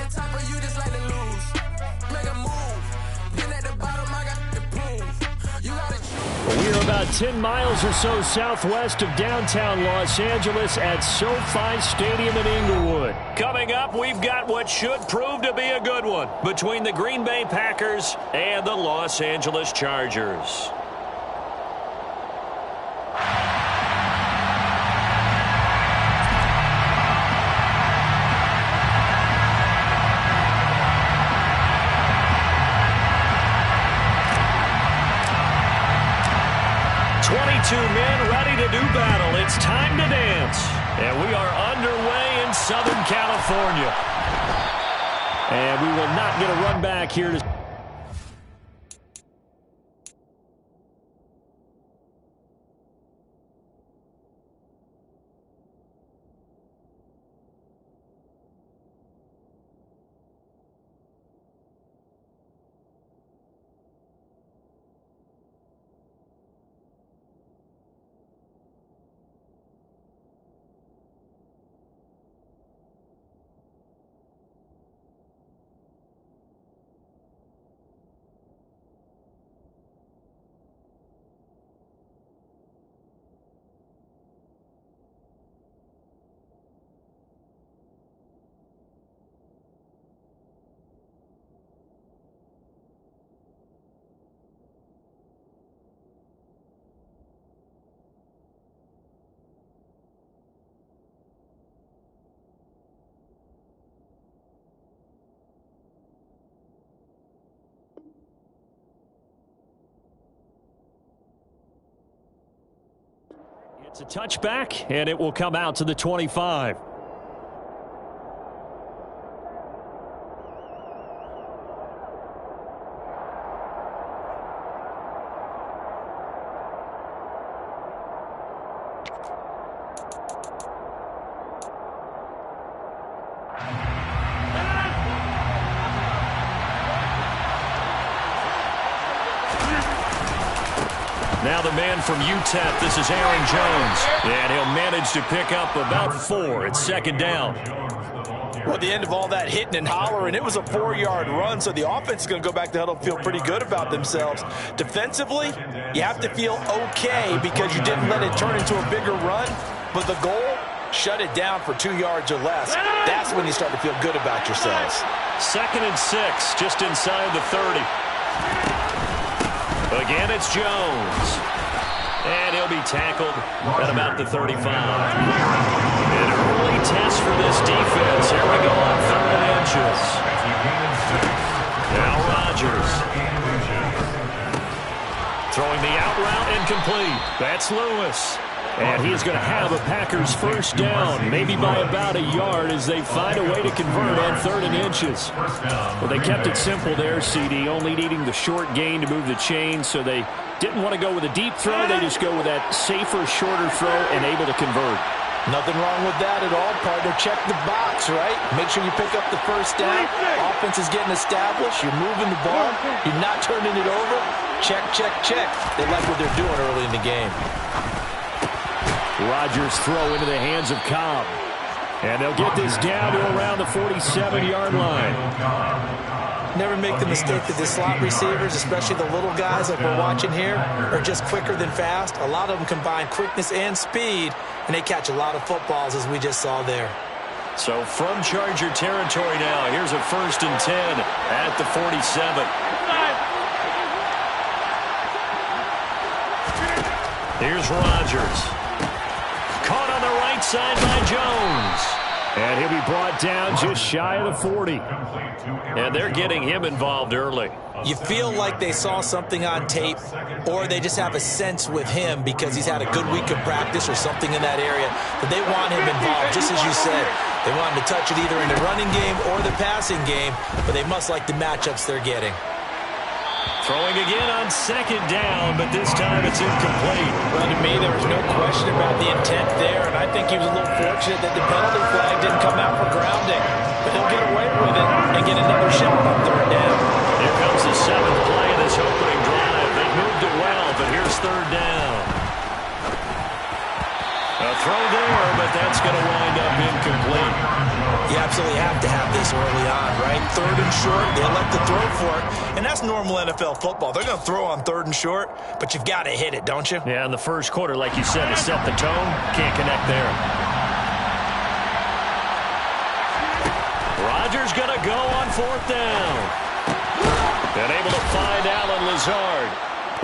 We are about 10 miles or so southwest of downtown Los Angeles at SoFi Stadium in Inglewood. Coming up, we've got what should prove to be a good one between the Green Bay Packers and the Los Angeles Chargers. Two men ready to do battle. It's time to dance. And we are underway in Southern California. And we will not get a run back here to... It's a touchback, and it will come out to the 25. Now the man from UTEP, this is Aaron Jones. And he'll manage to pick up about 4. It's second down. Well, at the end of all that hitting and hollering, it was a 4-yard run, so the offense is going to go back to huddle and feel pretty good about themselves. Defensively, you have to feel okay because you didn't let it turn into a bigger run, but the goal, shut it down for 2 yards or less. That's when you start to feel good about yourselves. 2nd and 6, just inside the 30. Again, it's Jones. And he'll be tackled at about the 35. An early test for this defense. Here we go on 3rd and inches. Now Rodgers. Throwing the out route incomplete. That's Lewis. And he's going to have a Packers first down, maybe by about a yard as they find a way to convert on 3rd and inches. Well, they kept it simple there, CD, only needing the short gain to move the chains, so they didn't want to go with a deep throw. They just go with that safer, shorter throw and able to convert. Nothing wrong with that at all, partner. Check the box, right? Make sure you pick up the first down. Offense is getting established. You're moving the ball. You're not turning it over. Check, check, check. They like what they're doing early in the game. Rodgers throw into the hands of Cobb. And they'll get this down to around the 47-yard line. Never make the mistake that the slot receivers, especially the little guys like we're watching here, are just quicker than fast. A lot of them combine quickness and speed, and they catch a lot of footballs, as we just saw there. So from Charger territory now, here's a 1st and 10 at the 47. Here's Rodgers. Caught on the right side by Jones. And he'll be brought down just shy of the 40. And they're getting him involved early. You feel like they saw something on tape, or they just have a sense with him because he's had a good week of practice or something in that area that they want him involved, just as you said. They want him to touch it either in the running game or the passing game, but they must like the matchups they're getting. Throwing again on 2nd down, but this time it's incomplete. Well, to me, there was no question about the intent there, and I think he was a little fortunate that the penalty flag didn't come out for grounding. But he'll get away with it and get another shot on 3rd down. Here comes the 7th play of this opening drive. They moved it well, but here's 3rd down. A throw there, but that's going to wind up incomplete. You absolutely have to have this early on, right? 3rd and short, they elect to throw for it. And that's normal NFL football. They're going to throw on 3rd and short, but you've got to hit it, don't you? Yeah, in the first quarter, like you said, to set the tone, can't connect there. Rodgers going to go on 4th down. And able to find Allen Lazard.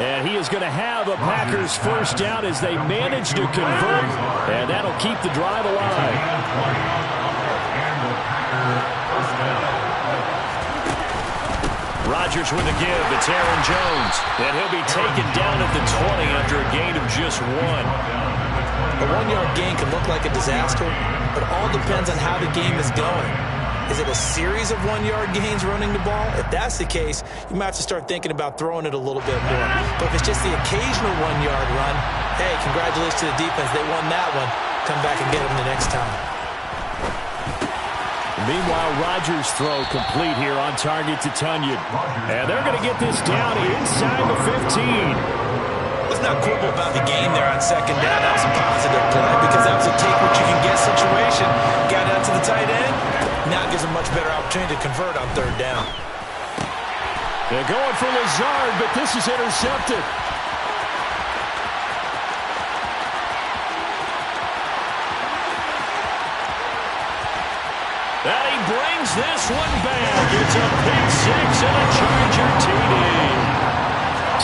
And he is going to have a Packers first down as they manage to convert. And that'll keep the drive alive. Rodgers with a give. It's Aaron Jones. And he'll be taken down at the 20 after a gain of just 1. A 1-yard gain can look like a disaster, but all depends on how the game is going. Is it a series of 1-yard gains running the ball? If that's the case, you might have to start thinking about throwing it a little bit more. But if it's just the occasional 1-yard run, hey, congratulations to the defense. They won that one. Come back and get them the next time. Meanwhile, Rodgers' throw complete here on target to Tunyon. And they're going to get this down inside the 15. Let's not quibble about the game there on 2nd down. That was a positive play because that was a take-what-you-can-get situation. Got out to the tight end. Now it gives them much better opportunity to convert on 3rd down. They're going for Lazard, but this is intercepted. And he brings this one back. It's a pick 6 and a Charger TD.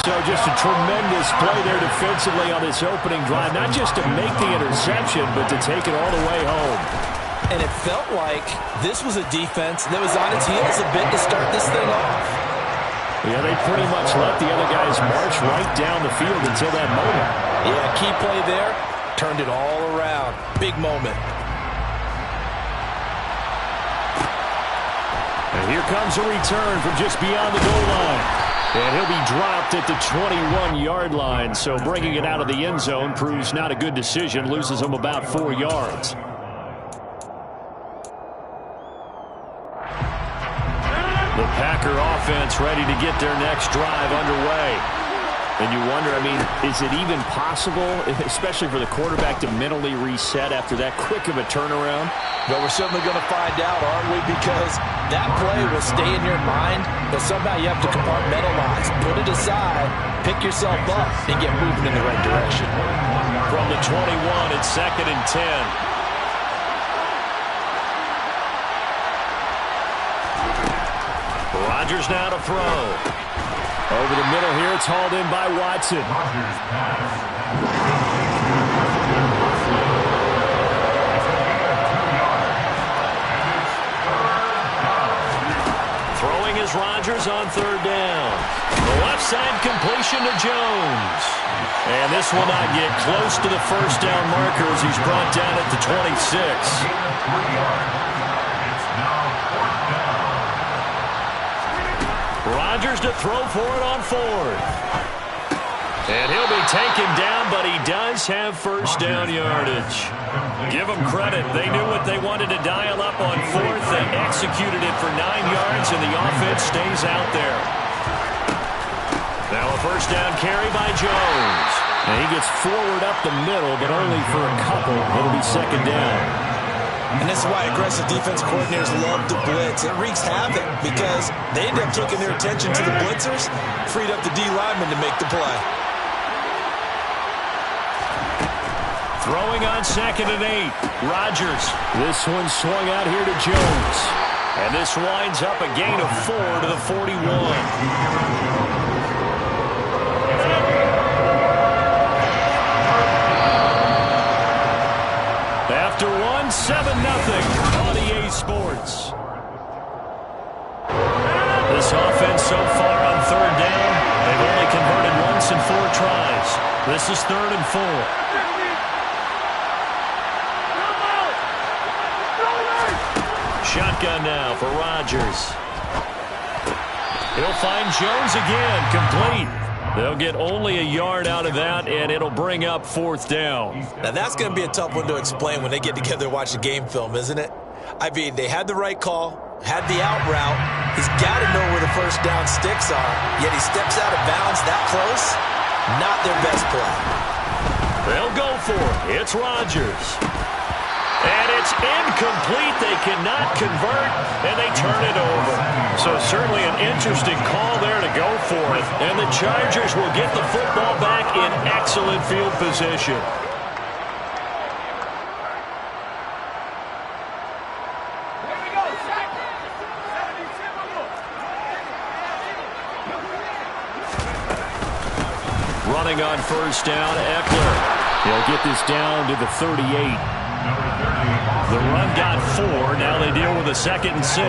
So just a tremendous play there defensively on this opening drive. Not just to make the interception, but to take it all the way home. And it felt like this was a defense that was on its heels a bit to start this thing off. Yeah, they pretty much let the other guys march right down the field until that moment. Yeah, key play there. Turned it all around. Big moment. And here comes a return from just beyond the goal line. And he'll be dropped at the 21-yard line. So bringing it out of the end zone proves not a good decision. Loses him about 4 yards. The Packer offense ready to get their next drive underway. And you wonder, I mean, is it even possible, especially for the quarterback, to mentally reset after that quick of a turnaround? But we're certainly going to find out, aren't we? Because that play will stay in your mind, but somehow you have to compartmentalize. Put it aside, pick yourself up, and get moving in the right direction. From the 21, it's 2nd and 10. Rodgers now to throw. Over the middle here, it's hauled in by Watson. Throwing is Rodgers on 3rd down. The left side completion to Jones. And this will not get close to the first down marker as he's brought down at the 26. Rodgers to throw for it on 4th. And he'll be taken down, but he does have first down yardage. Give them credit. They knew what they wanted to dial up on 4th. They executed it for 9 yards, and the offense stays out there. Now a first down carry by Jones. And he gets forward up the middle, but only for a couple. It'll be 2nd down. And this is why aggressive defense coordinators love to blitz. It wreaks havoc because they end up taking their attention to the blitzers, freed up the D lineman to make the play. Throwing on 2nd and 8. Rodgers. This one swung out here to Jones. And this winds up a gain of 4 to the 41. After 7-0 on EA Sports. This offense so far on 3rd down, they've only converted once in 4 tries. This is 3rd and 4. Shotgun now for Rodgers. He'll find Jones again, complete. They'll get only a yard out of that, and it'll bring up 4th down. Now, that's going to be a tough one to explain when they get together and watch the game film, isn't it? I mean, they had the right call, had the out route. He's got to know where the first down sticks are, yet he steps out of bounds that close. Not their best play. They'll go for it. It's Rodgers. And it's incomplete. They cannot convert, and they turn it over. So certainly an interesting call there to go for it. And the Chargers will get the football back in excellent field position. Running on first down, Eckler. He'll get this down to the 38. The run got 4. Now they deal with a 2nd and 6. A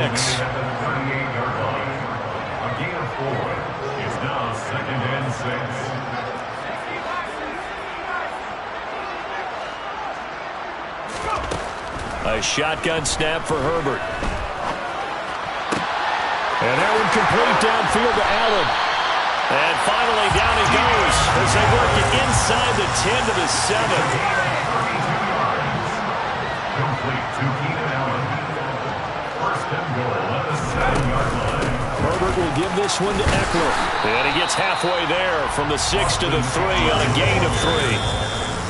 gain of 4. It's now 2nd and 6. A shotgun snap for Herbert. And that one complete downfield to Allen. And finally down he goes as they work it inside the 10 to the 7. Herbert will give this one to Eckler. And he gets halfway there from the 6 to the 3 on a gain of 3.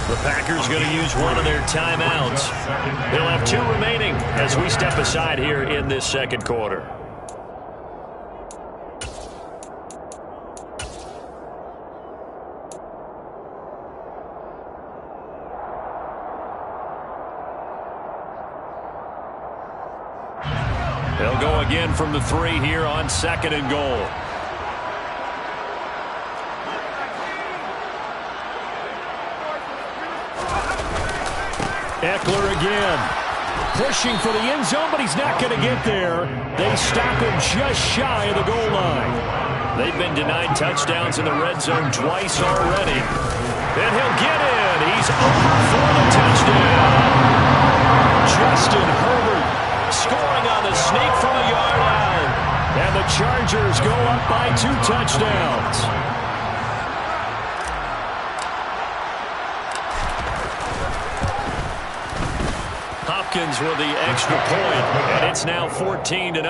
The Packers going to use one of their timeouts. They'll have 2 remaining as we step aside here in this second quarter. They'll go again from the 3 here on 2nd and goal. Eckler again. Pushing for the end zone, but he's not going to get there. They stop him just shy of the goal line. They've been denied touchdowns in the red zone twice already. And he'll get in. He's over for the touchdown. Justin Herbert scoring on the sneak from a yard out. And the Chargers go up by 2 touchdowns. Hopkins with the extra point, and it's now 14-0.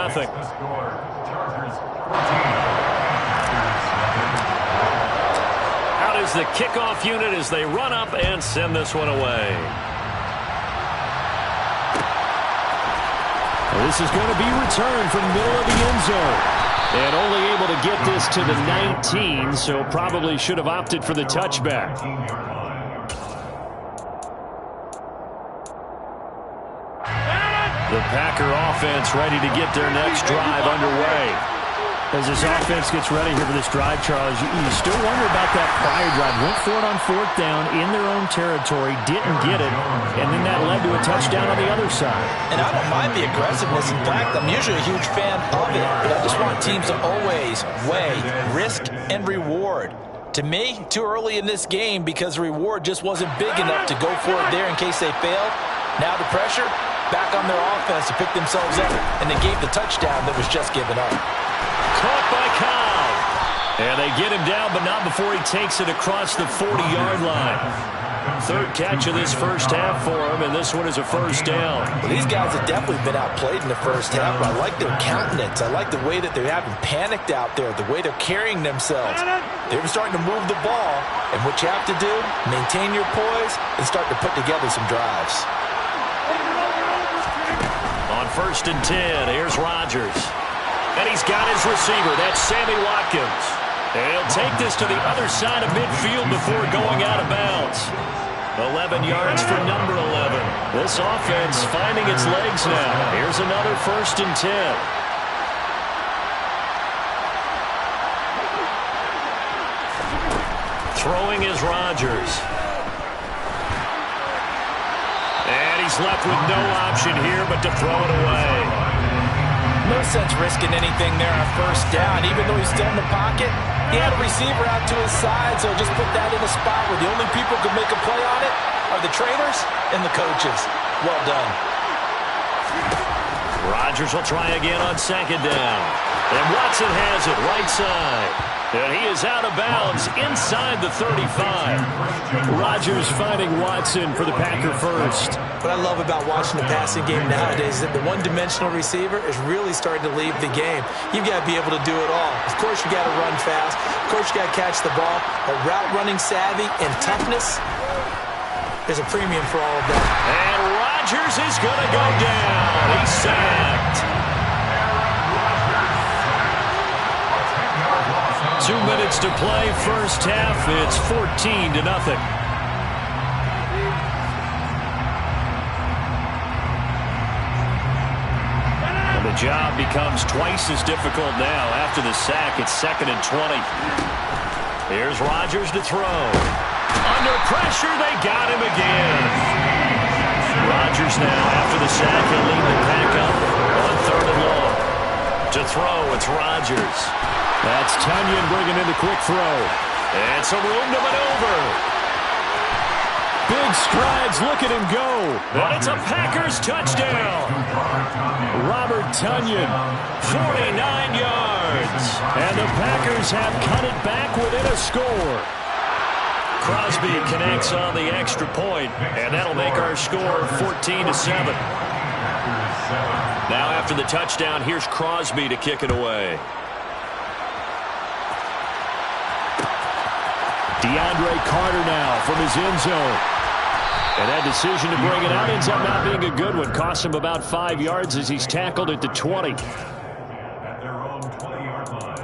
Out is the kickoff unit as they run up and send this one away. This is going to be returned from the middle of the end zone. And only able to get this to the 19, so probably should have opted for the touchback. The Packer offense ready to get their next drive underway. As this offense gets ready here for this drive, Charles, you still wonder about that prior drive. Went for it on 4th down in their own territory, didn't get it, and then that led to a touchdown on the other side. And I don't mind the aggressiveness. In fact, I'm usually a huge fan of it, but I just want teams to always weigh risk and reward. To me, too early in this game because the reward just wasn't big enough to go for it there in case they failed. Now the pressure back on their offense to pick themselves up, and they gave the touchdown that was just given up. Caught by Cobb. And they get him down, but not before he takes it across the 40-yard line. 3rd catch of this first half for him, and this one is a first down. Well, these guys have definitely been outplayed in the first half, but I like their countenance. I like the way that they haven't panicked out there, the way they're carrying themselves. They're starting to move the ball, and what you have to do, maintain your poise and start to put together some drives. On 1st and 10, here's Rodgers. And he's got his receiver. That's Sammy Watkins. And he'll take this to the other side of midfield before going out of bounds. 11 yards for number 11. This offense finding its legs now. Here's another 1st and 10. Throwing is Rodgers. And he's left with no option here but to throw it away. No sense risking anything there on 1st down. Even though he's still in the pocket, he had a receiver out to his side, so just put that in a spot where the only people who can make a play on it are the trainers and the coaches. Well done. Rodgers will try again on second down. And Watson has it right side. And he is out of bounds inside the 35. Rodgers finding Watson for the Packer first. What I love about watching the passing game nowadays is that the one-dimensional receiver is really starting to leave the game. You've got to be able to do it all. Of course, you got to run fast. Of course, you got to catch the ball. But route running savvy and toughness, there's a premium for all of that. And Rodgers is going to go down. He's sacked. 2 minutes to play, first half. It's 14-0. And the job becomes twice as difficult now after the sack. It's 2nd and 20. Here's Rodgers to throw. Under pressure, they got him again. Rodgers now, after the sack, he'll lead the pack up on 3rd and long. To throw, it's Rodgers. That's Tonyan bringing in the quick throw. And some room to maneuver. Big strides, look at him go. But it's a Packers touchdown. Robert Tonyan, 49 yards. And the Packers have cut it back within a score. Crosby connects on the extra point, and that'll make our score 14-7. Now after the touchdown, here's Crosby to kick it away. DeAndre Carter now from his end zone. And that decision to bring it out ends up not being a good one. Costs him about 5 yards as he's tackled at the 20. At their own 20-yard line.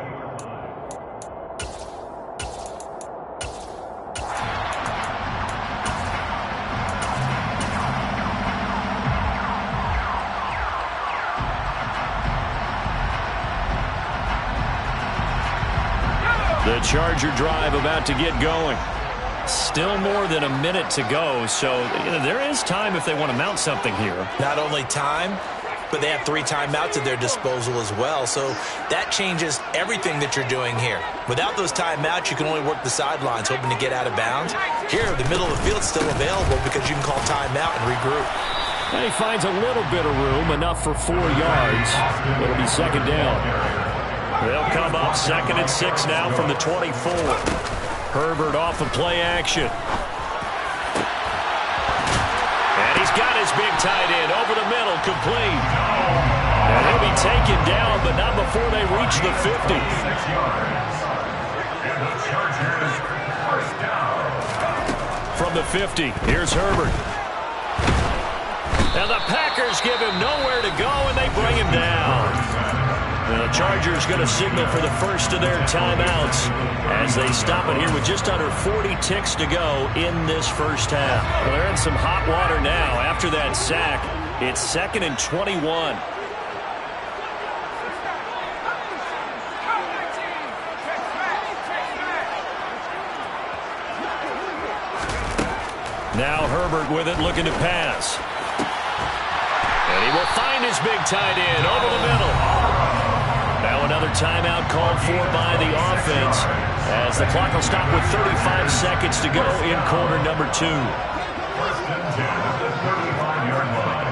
The Charger drive about to get going. Still more than a minute to go, so there is time if they want to mount something here. Not only time, but they have 3 timeouts at their disposal as well, so that changes everything that you're doing here. Without those timeouts, you can only work the sidelines, hoping to get out of bounds. Here, the middle of the field is still available because you can call timeout and regroup. And he finds a little bit of room, enough for 4 yards. It'll be 2nd down. They'll come up 2nd and 6 now from the 24. Herbert off of play action. And he's got his big tight end over the middle, complete. And he'll be taken down, but not before they reach the 50. 6 yards. And the Chargers first down. From the 50, here's Herbert. And the Packers give him nowhere to go, and they bring him down. And the Chargers going to signal for the first of their timeouts as they stop it here with just under 40 ticks to go in this first half. Well, they're in some hot water now after that sack. It's 2nd and 21. Now Herbert with it, looking to pass. And he will find his big tight end over the middle. Now another timeout called for by the offense as the clock will stop with 35 seconds to go in quarter number 2. First and 10 at the 35-yard line.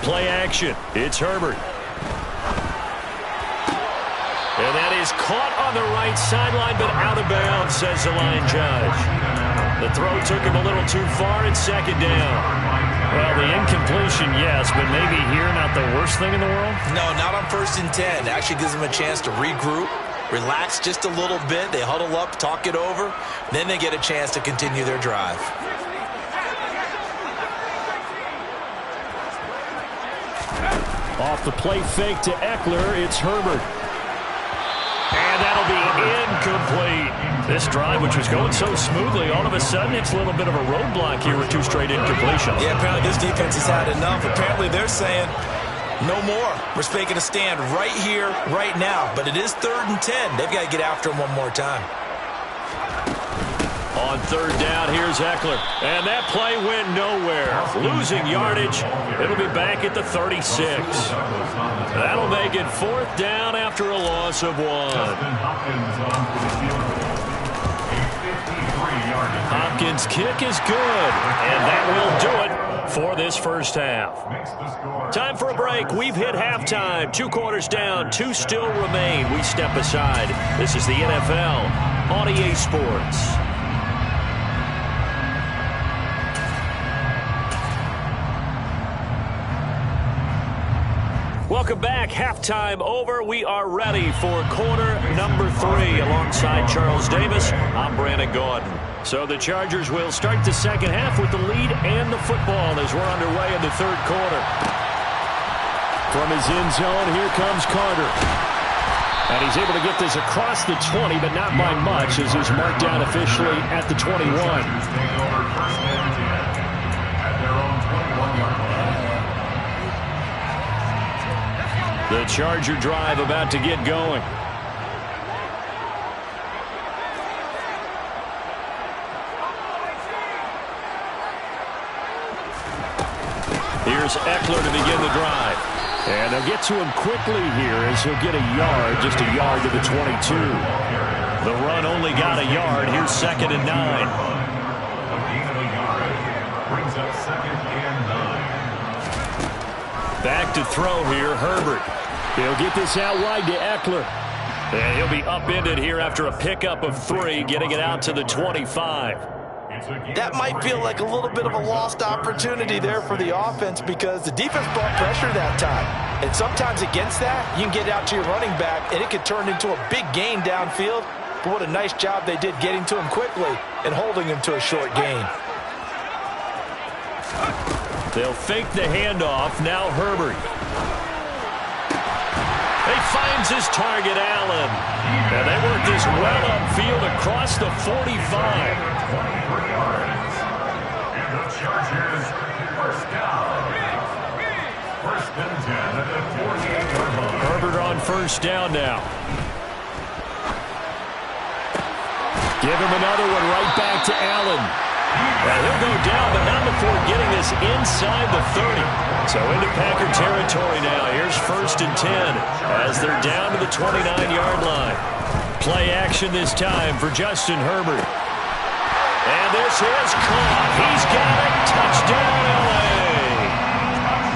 Play action. It's Herbert. And that is caught on the right sideline, but out of bounds, says the line judge. The throw took him a little too far. It's 2nd down. Well, the incompletion, yes, but maybe here not the worst thing in the world? No, not on 1st and 10. It actually gives them a chance to regroup, relax just a little bit. They huddle up, talk it over. Then they get a chance to continue their drive. Off the play fake to Eckler, it's Herbert. And that'll be incomplete. This drive, which was going so smoothly, all of a sudden it's a little bit of a roadblock here with 2 straight incompletions. Yeah, apparently this defense has had enough. Apparently they're saying, no more. We're making a stand right here, right now. But it is 3rd and 10. They've got to get after him one more time. On 3rd down, here's Eckler. And that play went nowhere. Losing yardage. It'll be back at the 36. That'll make it 4th down after a loss of 1. Justin Hopkins on the field. A 53-yard Hopkins' kick is good, and that will do it for this first half. Time for a break. We've hit halftime. 2 quarters down, 2 still remain. We step aside. This is the NFL on EA Sports. Welcome back. Halftime over. We are ready for quarter number 3. Alongside Charles Davis, I'm Brandon Gordon. So the Chargers will start the second half with the lead and the football as we're underway in the third quarter. From his end zone, here comes Carter. And he's able to get this across the 20, but not by much, as he's marked down officially at the 21. The Charger drive about to get going. Here's Eckler to begin the drive. And they'll get to him quickly here as he'll get a yard, just a yard to the 22. The run only got a yard. Here's 2nd and 9. Brings up 2nd and 9. Back to throw here, Herbert. He'll get this out wide to Eckler. And he'll be upended here after a pickup of 3, getting it out to the 25. That might feel like a little bit of a lost opportunity there for the offense because the defense brought pressure that time. And sometimes against that, you can get out to your running back, and it could turn into a big gain downfield. But what a nice job they did getting to him quickly and holding him to a short gain. They'll fake the handoff. Now Herbert. He finds his target, Allen. And they work this well upfield across the 45. And the Chargers, first down. First and 10 at the 48-yard line. Herbert on first down now. Give him another one right back to Allen. And he'll go down, but not before getting this inside the 30. So into Packer territory now. Here's 1st and 10 as they're down to the 29-yard line. Play action this time for Justin Herbert. And this is caught. He's got it. Touchdown, L.A.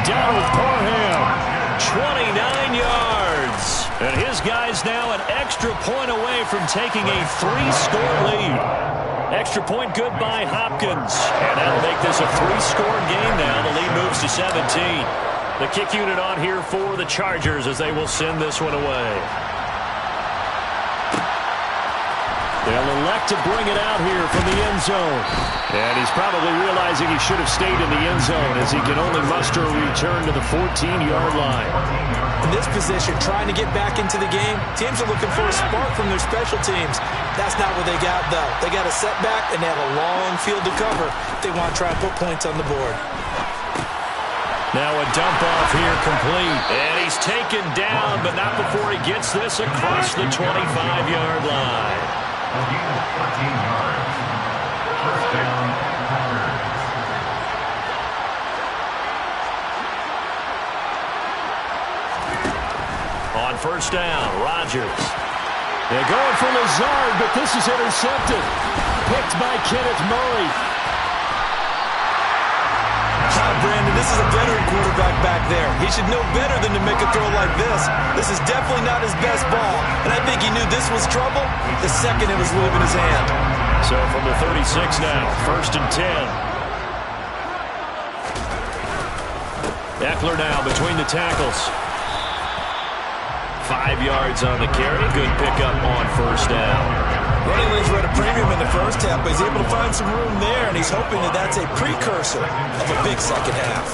Donald Parham, 29 yards. And his guy's now an extra point away from taking a 3-score lead. Extra point good by Hopkins. And that'll make this a 3-score game now. The lead moves to 17. The kick unit on here for the Chargers as they will send this one away. They'll elect to bring it out here from the end zone. And he's probably realizing he should have stayed in the end zone as he can only muster a return to the 14-yard line. In this position, trying to get back into the game, teams are looking for a spark from their special teams. That's not what they got, though. They got a setback, and they have a long field to cover if they want to try and put points on the board. Now a dump off here complete. And he's taken down, but not before he gets this across the 25-yard line. A gain of 14 yards. First down, Packers. On first down, Rodgers. They're going for Lazard, but this is intercepted. Picked by Kenneth Murray. Brandon, this is a veteran quarterback back there. He should know better than to make a throw like this. This is definitely not his best ball, and I think he knew this was trouble the second it was leaving his hand. So from the 36 now, 1st and 10. Eckler now between the tackles. 5 yards on the carry. Good pickup on first down. Running lanes were at a premium in the first half, but he's able to find some room there, and he's hoping that that's a precursor of a big second half.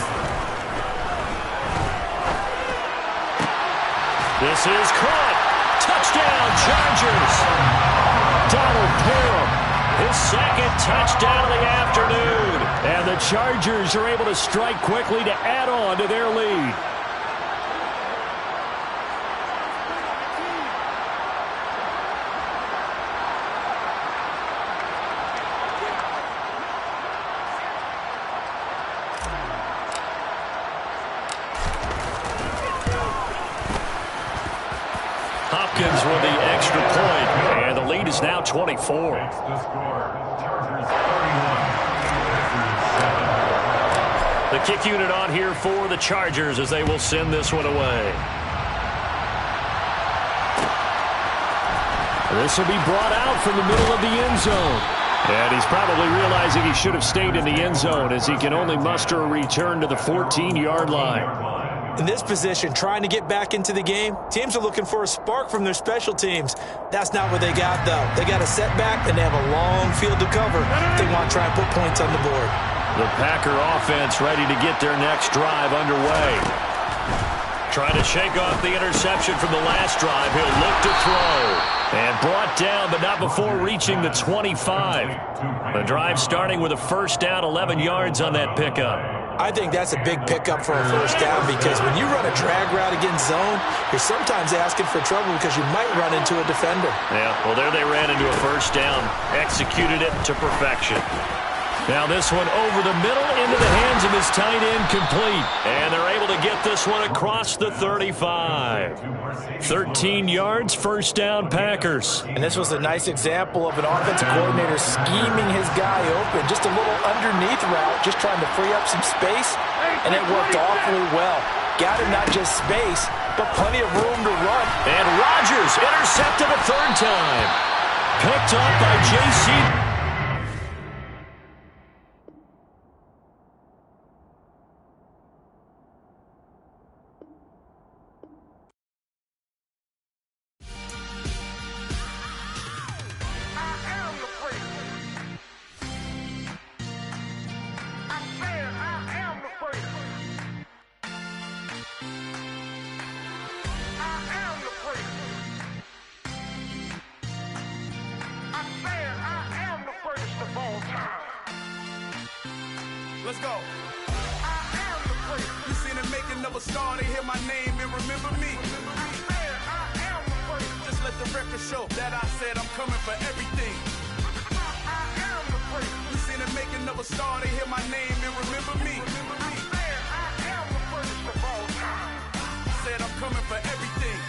This is caught. Touchdown, Chargers. Donald Parham, his 2nd touchdown of the afternoon. And the Chargers are able to strike quickly to add on to their lead. Hopkins with the extra point, and the lead is now 24. The score, Chargers 31, The kick unit on here for the Chargers as they will send this one away. This will be brought out from the middle of the end zone. And he's probably realizing he should have stayed in the end zone as he can only muster a return to the 14-yard line. In this position, trying to get back into the game, teams are looking for a spark from their special teams. That's not what they got, though. They got a setback, and they have a long field to cover if they want to try and put points on the board. The Packer offense ready to get their next drive underway. Trying to shake off the interception from the last drive. He'll look to throw. And brought down, but not before reaching the 25. The drive starting with a first down, 11 yards on that pickup. I think that's a big pickup for a first down because when you run a drag route against zone, you're sometimes asking for trouble because you might run into a defender. Yeah, well, there they ran into a first down, executed it to perfection. Now this one over the middle into the hands of his tight end, complete. And they're able to get this one across the 35. 13 yards, first down, Packers. And this was a nice example of an offensive coordinator scheming his guy open. Just a little underneath route, just trying to free up some space, and it worked awfully well. Got him not just space, but plenty of room to run. And Rodgers intercepted a third time. Picked up by J.C. Let's go. I am the great. You seen the making of a star, they hear my name and remember me. I am the great. Just let the record show that I said I'm coming for everything. I am the great. You seen the making of a star, they hear my name and remember me. I am the greatest of all time. Said I'm coming for everything.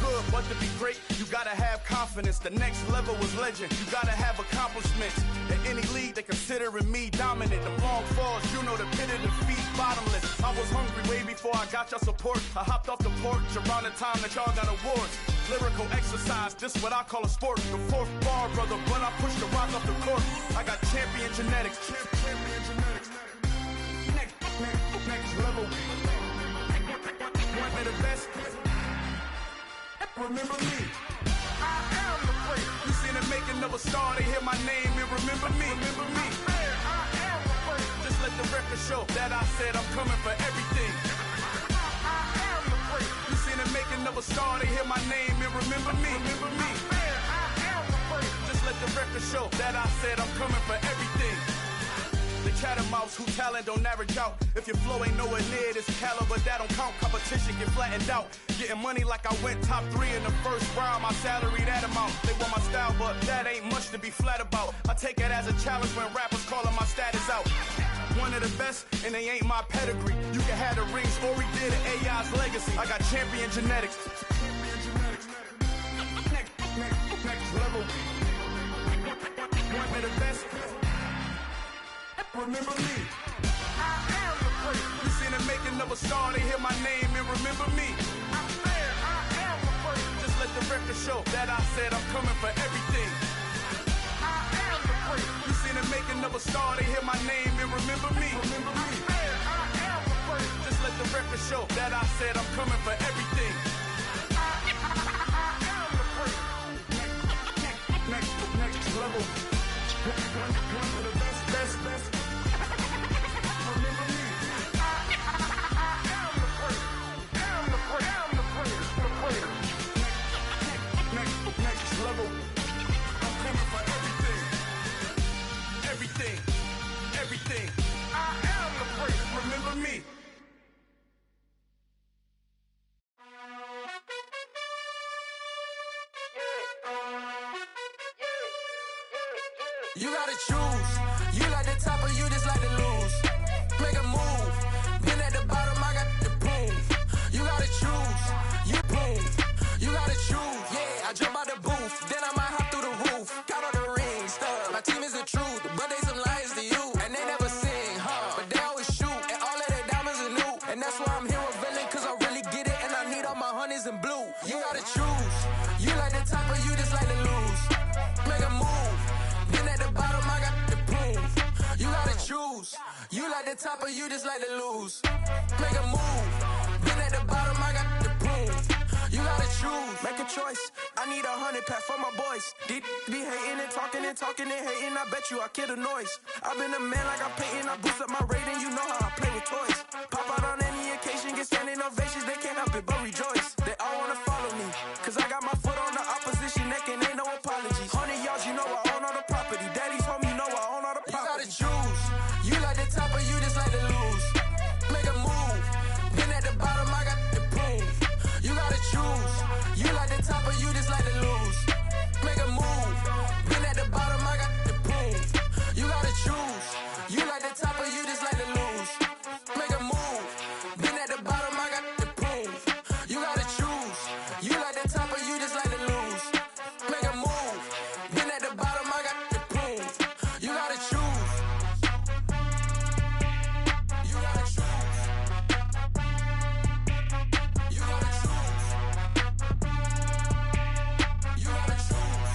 Good, but to be great, you gotta have confidence. The next level was legend. You gotta have accomplishments. In any league, they considering me dominant. The long falls, you know the pit of defeat, bottomless. I was hungry way before I got your support. I hopped off the porch around the time that y'all got awards. Lyrical exercise, this what I call a sport. The fourth bar, brother, when I push the rock off the court. I got champion genetics. Champion genetics. Next level. One of the best. Remember me. I am the great. You seen the making of a star, they hear my name and remember me. Remember me. I am the great. Just let the record show that I said I'm coming for everything. I am the great. You seen the making of a star, they hear my name and remember me. Remember me. I am the great. Just let the record show that I said I'm coming for everything. The catamounts who talent don't average out. If your flow ain't nowhere near this caliber, that don't count. Competition get flattened out. Getting money like I went top 3 in the first round. My salary that amount. They want my style, but that ain't much to be flat about. I take it as a challenge when rappers calling my status out. One of the best, and they ain't my pedigree. You can have the rings, or we did it, AI's legacy. I got champion genetics. Next level. One of the best. Remember me. I am the great. You seen the making of a star, they hear my name and remember me. I am the great. Just let the record show that I said I'm coming for everything. I am the great. You seen the making of a star, they hear my name and remember me. Remember me. I am the great. Just let the record show that I said I'm coming for everything. I am the great. Next level. One of the best. Everything. I am the great. Remember me. You gotta choose. You like the top or you just like to lose. Make a move. Been at the bottom, I got the boom. You gotta choose. You boom. You gotta choose. Yeah, I jump out the booth. Then I might hop through the top of you just like to lose. Make a move. Been at the bottom, I got the prove. You gotta choose, make a choice. I need 100 pack for my boys. Deep be hating and talking and hating. I bet you I kill the noise. I've been a man like I'm Peyton. I boost up my rating. You know how I play with toys. Pop out on any occasion, get standing ovations. They can't help it but rejoice. They all wanna follow me, cause I got my foot on the opposition neck and ain't no apologies. 100 yards, you know I own all the property. Daddy's home, you know I own all the property. You gotta choose. You like the top or you just like to lose. Make a move. Been at the bottom, I got the prove. You gotta choose. You like the top or you just like to lose. Make a move. Been at the bottom, I got the prove. You gotta choose. You like the top or you just like to lose. Make a move. Been at the bottom, I got the prove. You gotta choose. You like the top or you just like to lose. Make a move. Been at the bottom, I got the prove. You gotta choose. You gotta choose. You gotta choose. You gotta choose.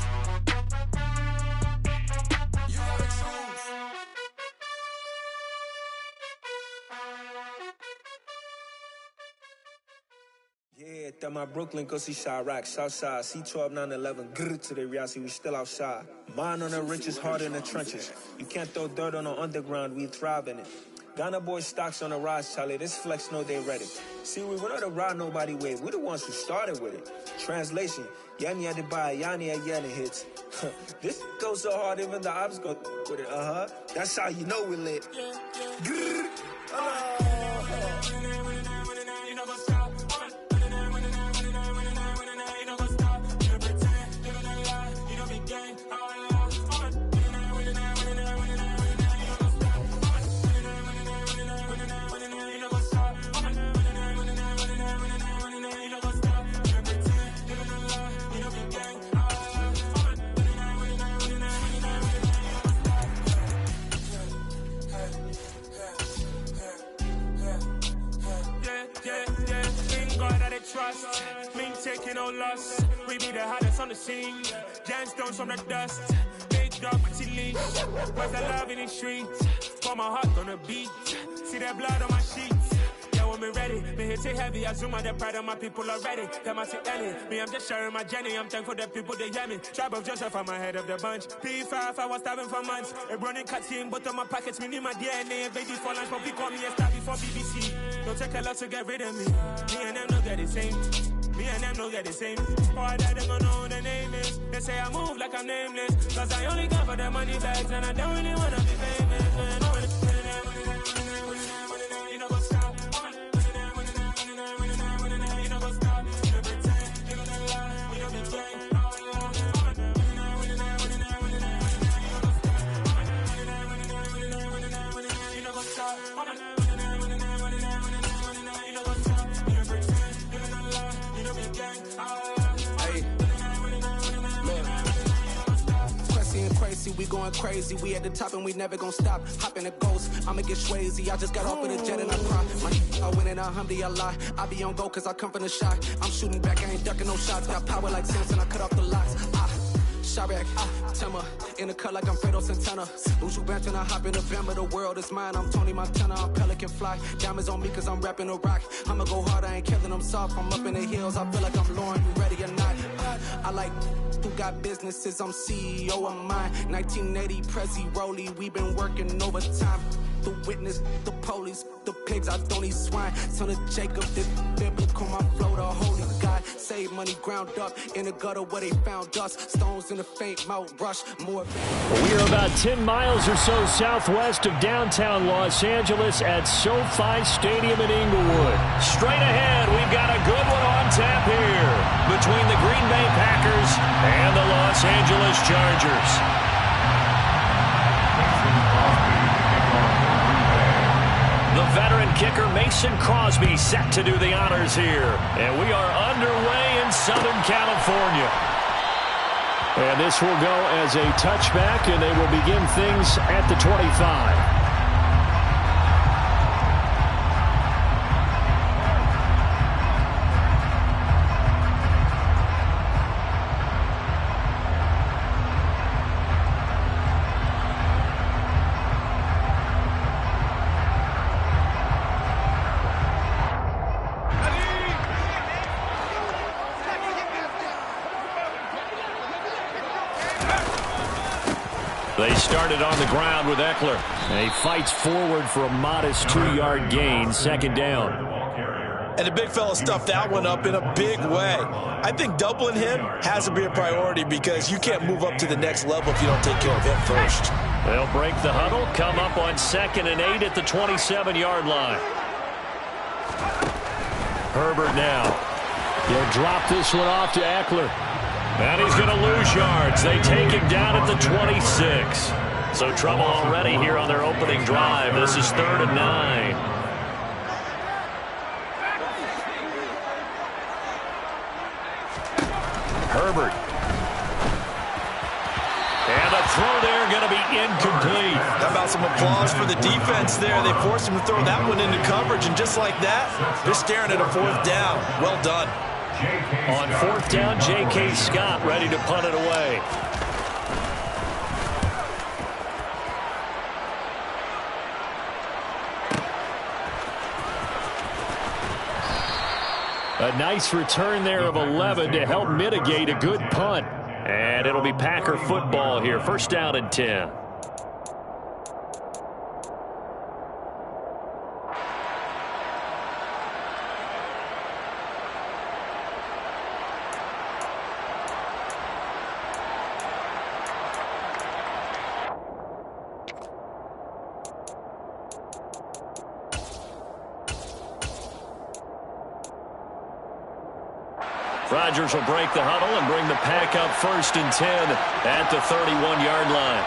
You gotta choose. Yeah, that my Brooklyn, go see Chirac, Southside, C12, 911, grrr to the reality, we still outside. Mine on the riches, heart in the trenches. You can't throw dirt on the underground, we thrive in it. Ghana boys stocks on the rise, Charlie, this flex know they ready. See, we were not to ride nobody with, we the ones who started with it. Translation, Yanni had to buy, Yanni had Yanni hits. This goes so hard, even the ops go with it, That's how you know we lit. Grrr, trust, me taking no loss. We be the hottest on the scene. Gemstones from the dust. Big dog, pretty leash. Where's the love in the streets? Pour my heart on the beat. See that blood on my sheets. Yeah, when me ready, me hit it heavy. I zoom out the pride of my people already. Them I see Ellie. Me, I'm just sharing my journey. I'm thankful that people they hear me. Tribe of Joseph, I'm ahead of the bunch. P5, I was starving for months. A running cuts in, but on my pockets, me need my DNA. Baby for lunch, but we call me a star before BBC. Don't take a lot to get rid of me. Me and them no get the same. Me and them no get the same. Boy, that they gonna know who the name is. They say I move like I'm nameless. Cause I only got for the money bags. And I don't really wanna be famous. Man, you know what's stop. You know what's stop. You pretend. You gonna lie. We don't be gang. You know what's stop. Crazy, we going crazy. We at the top and we never gonna stop. Hop in a ghost, I'ma get swayzy. I just got off of the jet and I cry. I win in a Humvee, I lie. I be on go cause I come from the shot. I'm shooting back, I ain't ducking no shots. Got power like Samson, I cut off the locks. Chirac, Tema, in the cut like I'm Fredo Santana. Buju Banton, I hop in the Bama, the world is mine. I'm Tony Montana, I'm Pelican Fly. Diamonds on me cause I'm rapping a rock. I'ma go hard, I ain't killing them soft. I'm up in the hills, I feel like I'm Lauren, you ready or not? I like who got businesses, I'm CEO of mine. 1980 Prezi Rolly, we been working overtime. The witness, the police, the pigs, I don't eat swine. Son of Jacob, this biblical, my flow, the holy God. Save money ground up in the gutter where they found us. Stones in the faint Mount Rush, more. We are about 10 miles or so southwest of downtown Los Angeles at SoFi Stadium in Inglewood. Straight ahead, we've got a good one on tap here between the Green Bay Packers and the Los Angeles Chargers. The veteran kicker Mason Crosby set to do the honors here. And we are underway in Southern California. And this will go as a touchback, and they will begin things at the 25. They started on the ground with Eckler. And he fights forward for a modest 2-yard gain, second down. And the big fella stuffed that one up in a big way. I think doubling him has to be a priority because you can't move up to the next level if you don't take care of him first. They'll break the huddle, come up on 2nd and 8 at the 27-yard line. Herbert now. He'll drop this one off to Eckler. And he's going to lose yards. They take him down at the 26. So trouble already here on their opening drive. This is 3rd and 9. Herbert. And the throw there going to be incomplete. How about some applause for the defense there? They forced him to throw that one into coverage, and just like that, they're staring at a 4th down. Well done. On 4th down, J.K. Scott ready to punt it away. A nice return there of 11 to help mitigate a good punt. And it'll be Packer football here. 1st down and 10. Rodgers will break the huddle and bring the Pack up 1st and 10 at the 31-yard line.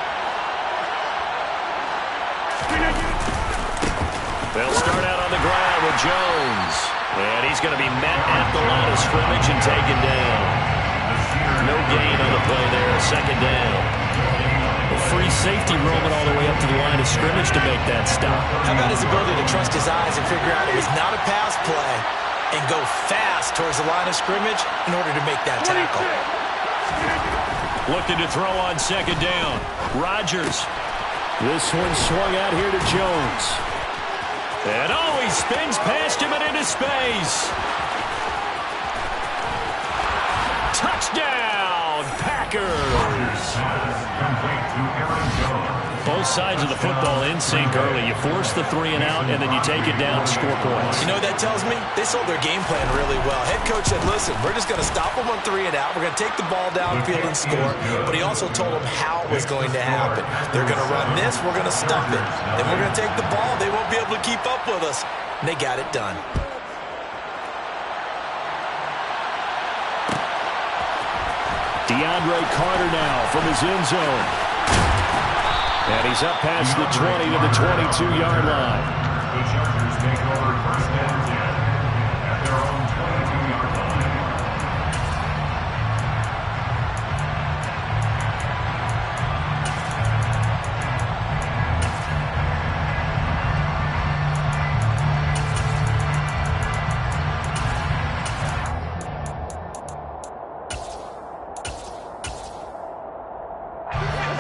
They'll start out on the ground with Jones. And he's going to be met at the line of scrimmage and taken down. No gain on the play there, 2nd down. A free safety roaming all the way up to the line of scrimmage to make that stop. How about his ability to trust his eyes and figure out it was not a pass play and go fast towards the line of scrimmage in order to make that tackle. Looking to throw on 2nd down. Rodgers. This one swung out here to Jones. And he spins past him and into space. Touchdown, Packers. Both sides of the football in sync early. You force the 3 and out, and then you take it down, score points. You know what that tells me? They sold their game plan really well. Head coach said, listen, we're just going to stop them on 3 and out. We're going to take the ball downfield and score. But he also told them how it was going to happen. They're going to run this. We're going to stuff it. Then we're going to take the ball. They won't be able to keep up with us. And they got it done. DeAndre Carter now from his end zone. And he's up past the 20 to the 22-yard line. The Chargers take over 1st and 10 at their own 22-yard line.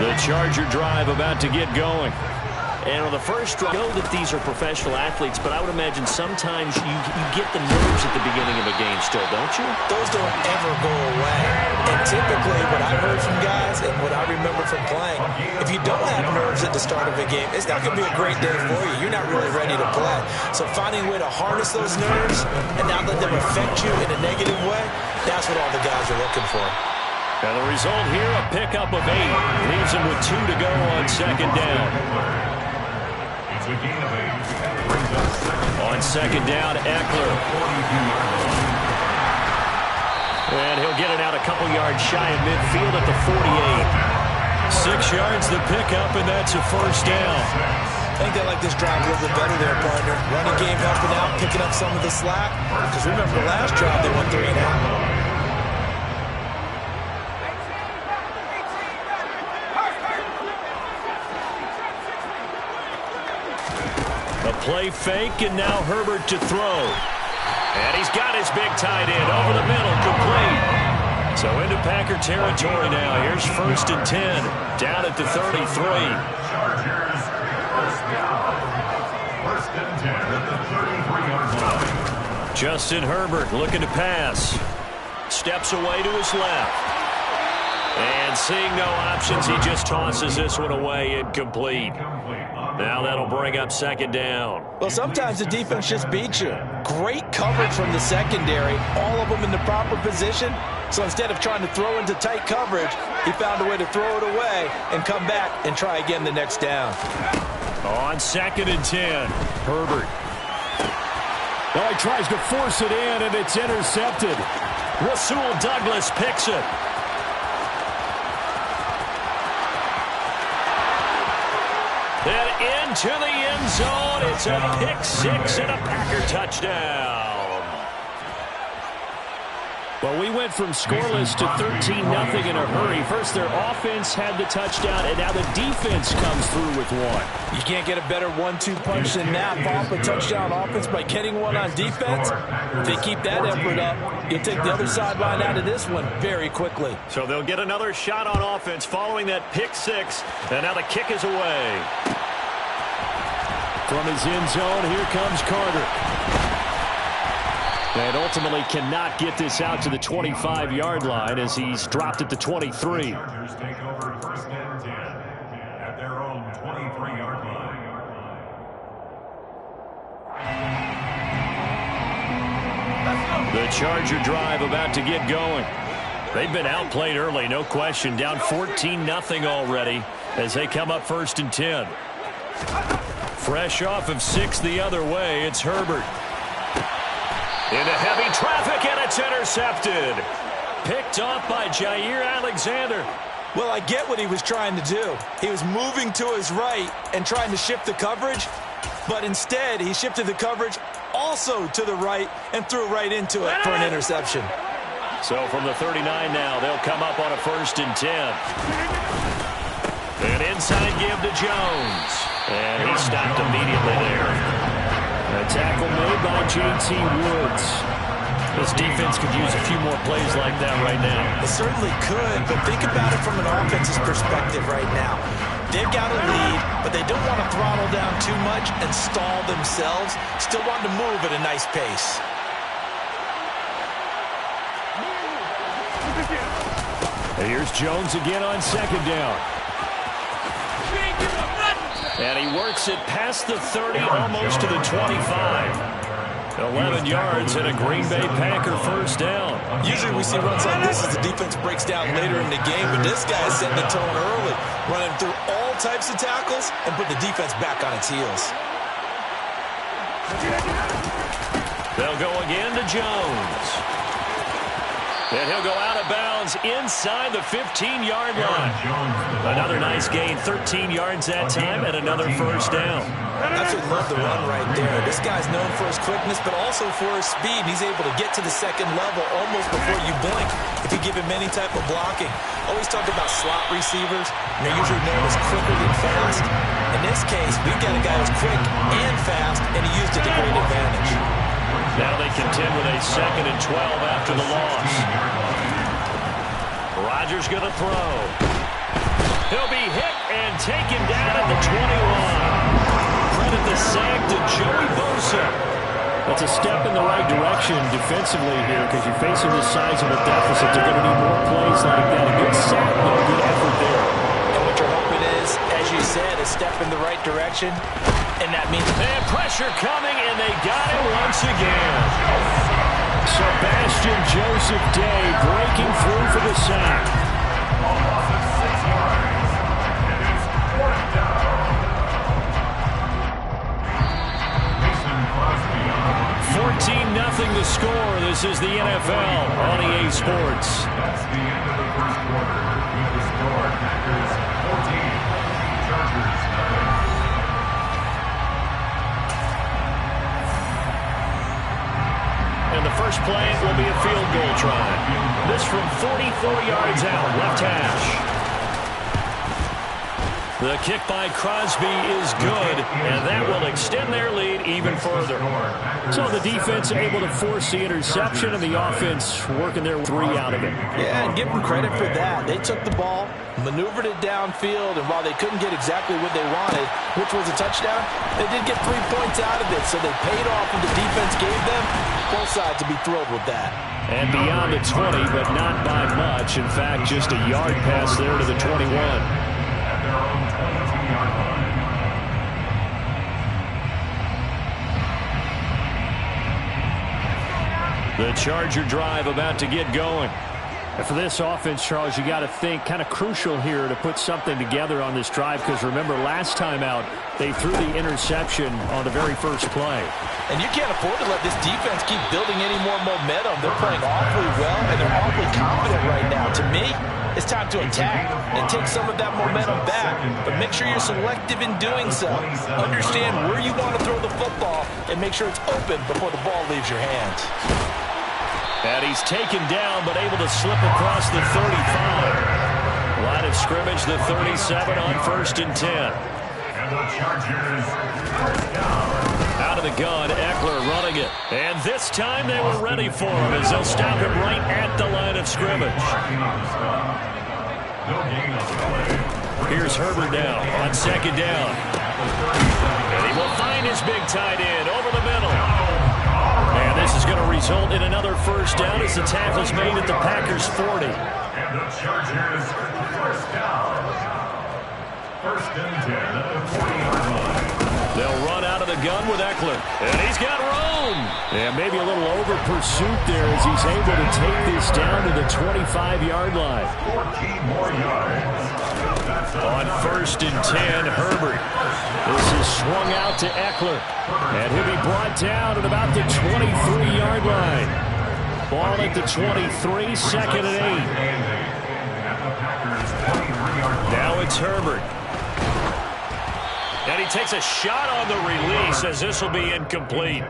The Charger drive about to get going. And on the first drive, I know that these are professional athletes, but I would imagine sometimes you get the nerves at the beginning of a game still, don't you? Those don't ever go away. And typically what I heard from guys and what I remember from playing, if you don't have nerves at the start of a game, it's not going to be a great day for you. You're not really ready to play. So finding a way to harness those nerves and not let them affect you in a negative way, that's what all the guys are looking for. And the result here, a pickup of 8. Leaves him with 2 to go on 2nd down. It's a gain of 8. Brings up On 2nd down, Eckler. And he'll get it out a couple yards shy of midfield at the 48. 6 yards the pickup, and that's a 1st down. I think they like this drive a little bit better there, partner. Running game helping out, picking up some of the slack. Because remember the last drive, they won 3 and out. A play fake, and now Herbert to throw. And he's got his big tight end over the middle, complete. So into Packer territory now. Here's 1st and 10, down at the 33. Chargers, 1st down. 1st and 10 at the 33-yard line. Justin Herbert looking to pass. Steps away to his left. And seeing no options, he just tosses this one away, incomplete. Now that'll bring up second down. Well, sometimes the defense just beats you. Great coverage from the secondary, all of them in the proper position. So instead of trying to throw into tight coverage, he found a way to throw it away and come back and try again the next down. On 2nd and 10, Herbert. Now he tries to force it in, and it's intercepted. Rasul Douglas picks it. And into the end zone. It's a pick six and a Packer touchdown. Well, we went from scoreless to 13-0 in a hurry. First, their offense had the touchdown, and now the defense comes through with one. You can't get a better 1-2 punch than that. Off a touchdown offense by getting one on defense. If they keep that effort up, you'll take the other sideline out of this one very quickly. So they'll get another shot on offense following that pick six, and now the kick is away. From his end zone, here comes Carter. And ultimately cannot get this out to the 25-yard line as he's dropped at the 23. Chargers take over 1st and 10 at their own 23-yard line. The Charger drive about to get going. They've been outplayed early, no question. Down 14-0 already as they come up 1st and 10. Fresh off of 6 the other way, it's Herbert. Into heavy traffic, and it's intercepted. Picked off by Jair Alexander. Well, I get what he was trying to do. He was moving to his right and trying to shift the coverage, but instead he shifted the coverage also to the right and threw right into it for an interception. So from the 39 now, they'll come up on a 1st and 10. An inside give to Jones. And he stopped immediately there. A tackle made by J.T. Woods. This defense could use a few more plays like that right now. It certainly could, but think about it from an offense's perspective right now. They've got a lead, but they don't want to throttle down too much and stall themselves. Still want to move at a nice pace. Here's Jones again on 2nd down. And he works it past the 30, almost to the 25. 11 yards and a Green Bay Packer 1st down. Usually we see runs like this as the defense breaks down later in the game, but this guy is setting the tone early, running through all types of tackles and put the defense back on its heels. They'll go again to Jones. And he'll go out of bounds inside the 15-yard line. Another nice gain, 13 yards that time, and another 1st down. Absolutely love the run right there. This guy's known for his quickness, but also for his speed. He's able to get to the 2nd level almost before you blink if you give him any type of blocking. Always talk about slot receivers. They're usually known as quicker than fast. In this case, we've got a guy who's quick and fast, and he used it to great advantage. Now they contend with a 2nd and 12 after the loss. Rodgers going to throw. He'll be hit and taken down at the 21. Credit the sack to Joey Bosa. That's a step in the right direction defensively here because you're facing this sizable deficit. They're going to need more plays like that. A good sack, but a good effort there. And what you're hoping is, as you said, a step in the right direction. And that means pressure coming, and they got it once again. Sebastian Joseph Day breaking through for the sack. 14-0 the score. This is the NFL on EA Sports. That's the end of the 1st quarter. With the score, Packers 14, Chargers 9. And the first play will be a field goal try. This from 44 yards out, left hash. The kick by Crosby is good, and that will extend their lead even further. So the defense able to force the interception, and the offense working their 3 out of it. Yeah, and give them credit for that. They took the ball, maneuvered it downfield, and while they couldn't get exactly what they wanted, which was a touchdown, they did get 3 points out of it, so they paid off what the defense gave them. Both sides will be thrilled with that. And beyond the 20, but not by much. In fact, just a yard pass there to the 21. The Charger drive about to get going. And for this offense, Charles, you got to think kind of crucial here to put something together on this drive, because remember last time out they threw the interception on the very first play. And you can't afford to let this defense keep building any more momentum. They're playing awfully well, and they're awfully confident right now. To me, it's time to attack and take some of that momentum back, but make sure you're selective in doing so. Understand where you want to throw the football and make sure it's open before the ball leaves your hands. And he's taken down, but able to slip across the 35. Line of scrimmage, the 37 on 1st and 10. And the Chargers first down. Out of the gun, Eckler running it. And this time they were ready for him as they'll stop him right at the line of scrimmage. Here's Herbert now on 2nd down. And he will find his big tight end over the middle. And this is going to result in another first down as the tackle's made at the Packers' 40. And the Chargers first down. 1st and 10 at the 40-yard line. They'll run out of the gun with Eckler. And he's got room. And maybe a little over pursuit there as he's able to take this down to the 25-yard line. 14 more yards. On 1st and 10, Herbert. This is swung out to Eckler. And he'll be brought down at about the 23-yard line. Ball at the 23, 2nd and 8. Now it's Herbert. And he takes a shot on the release as this will be incomplete.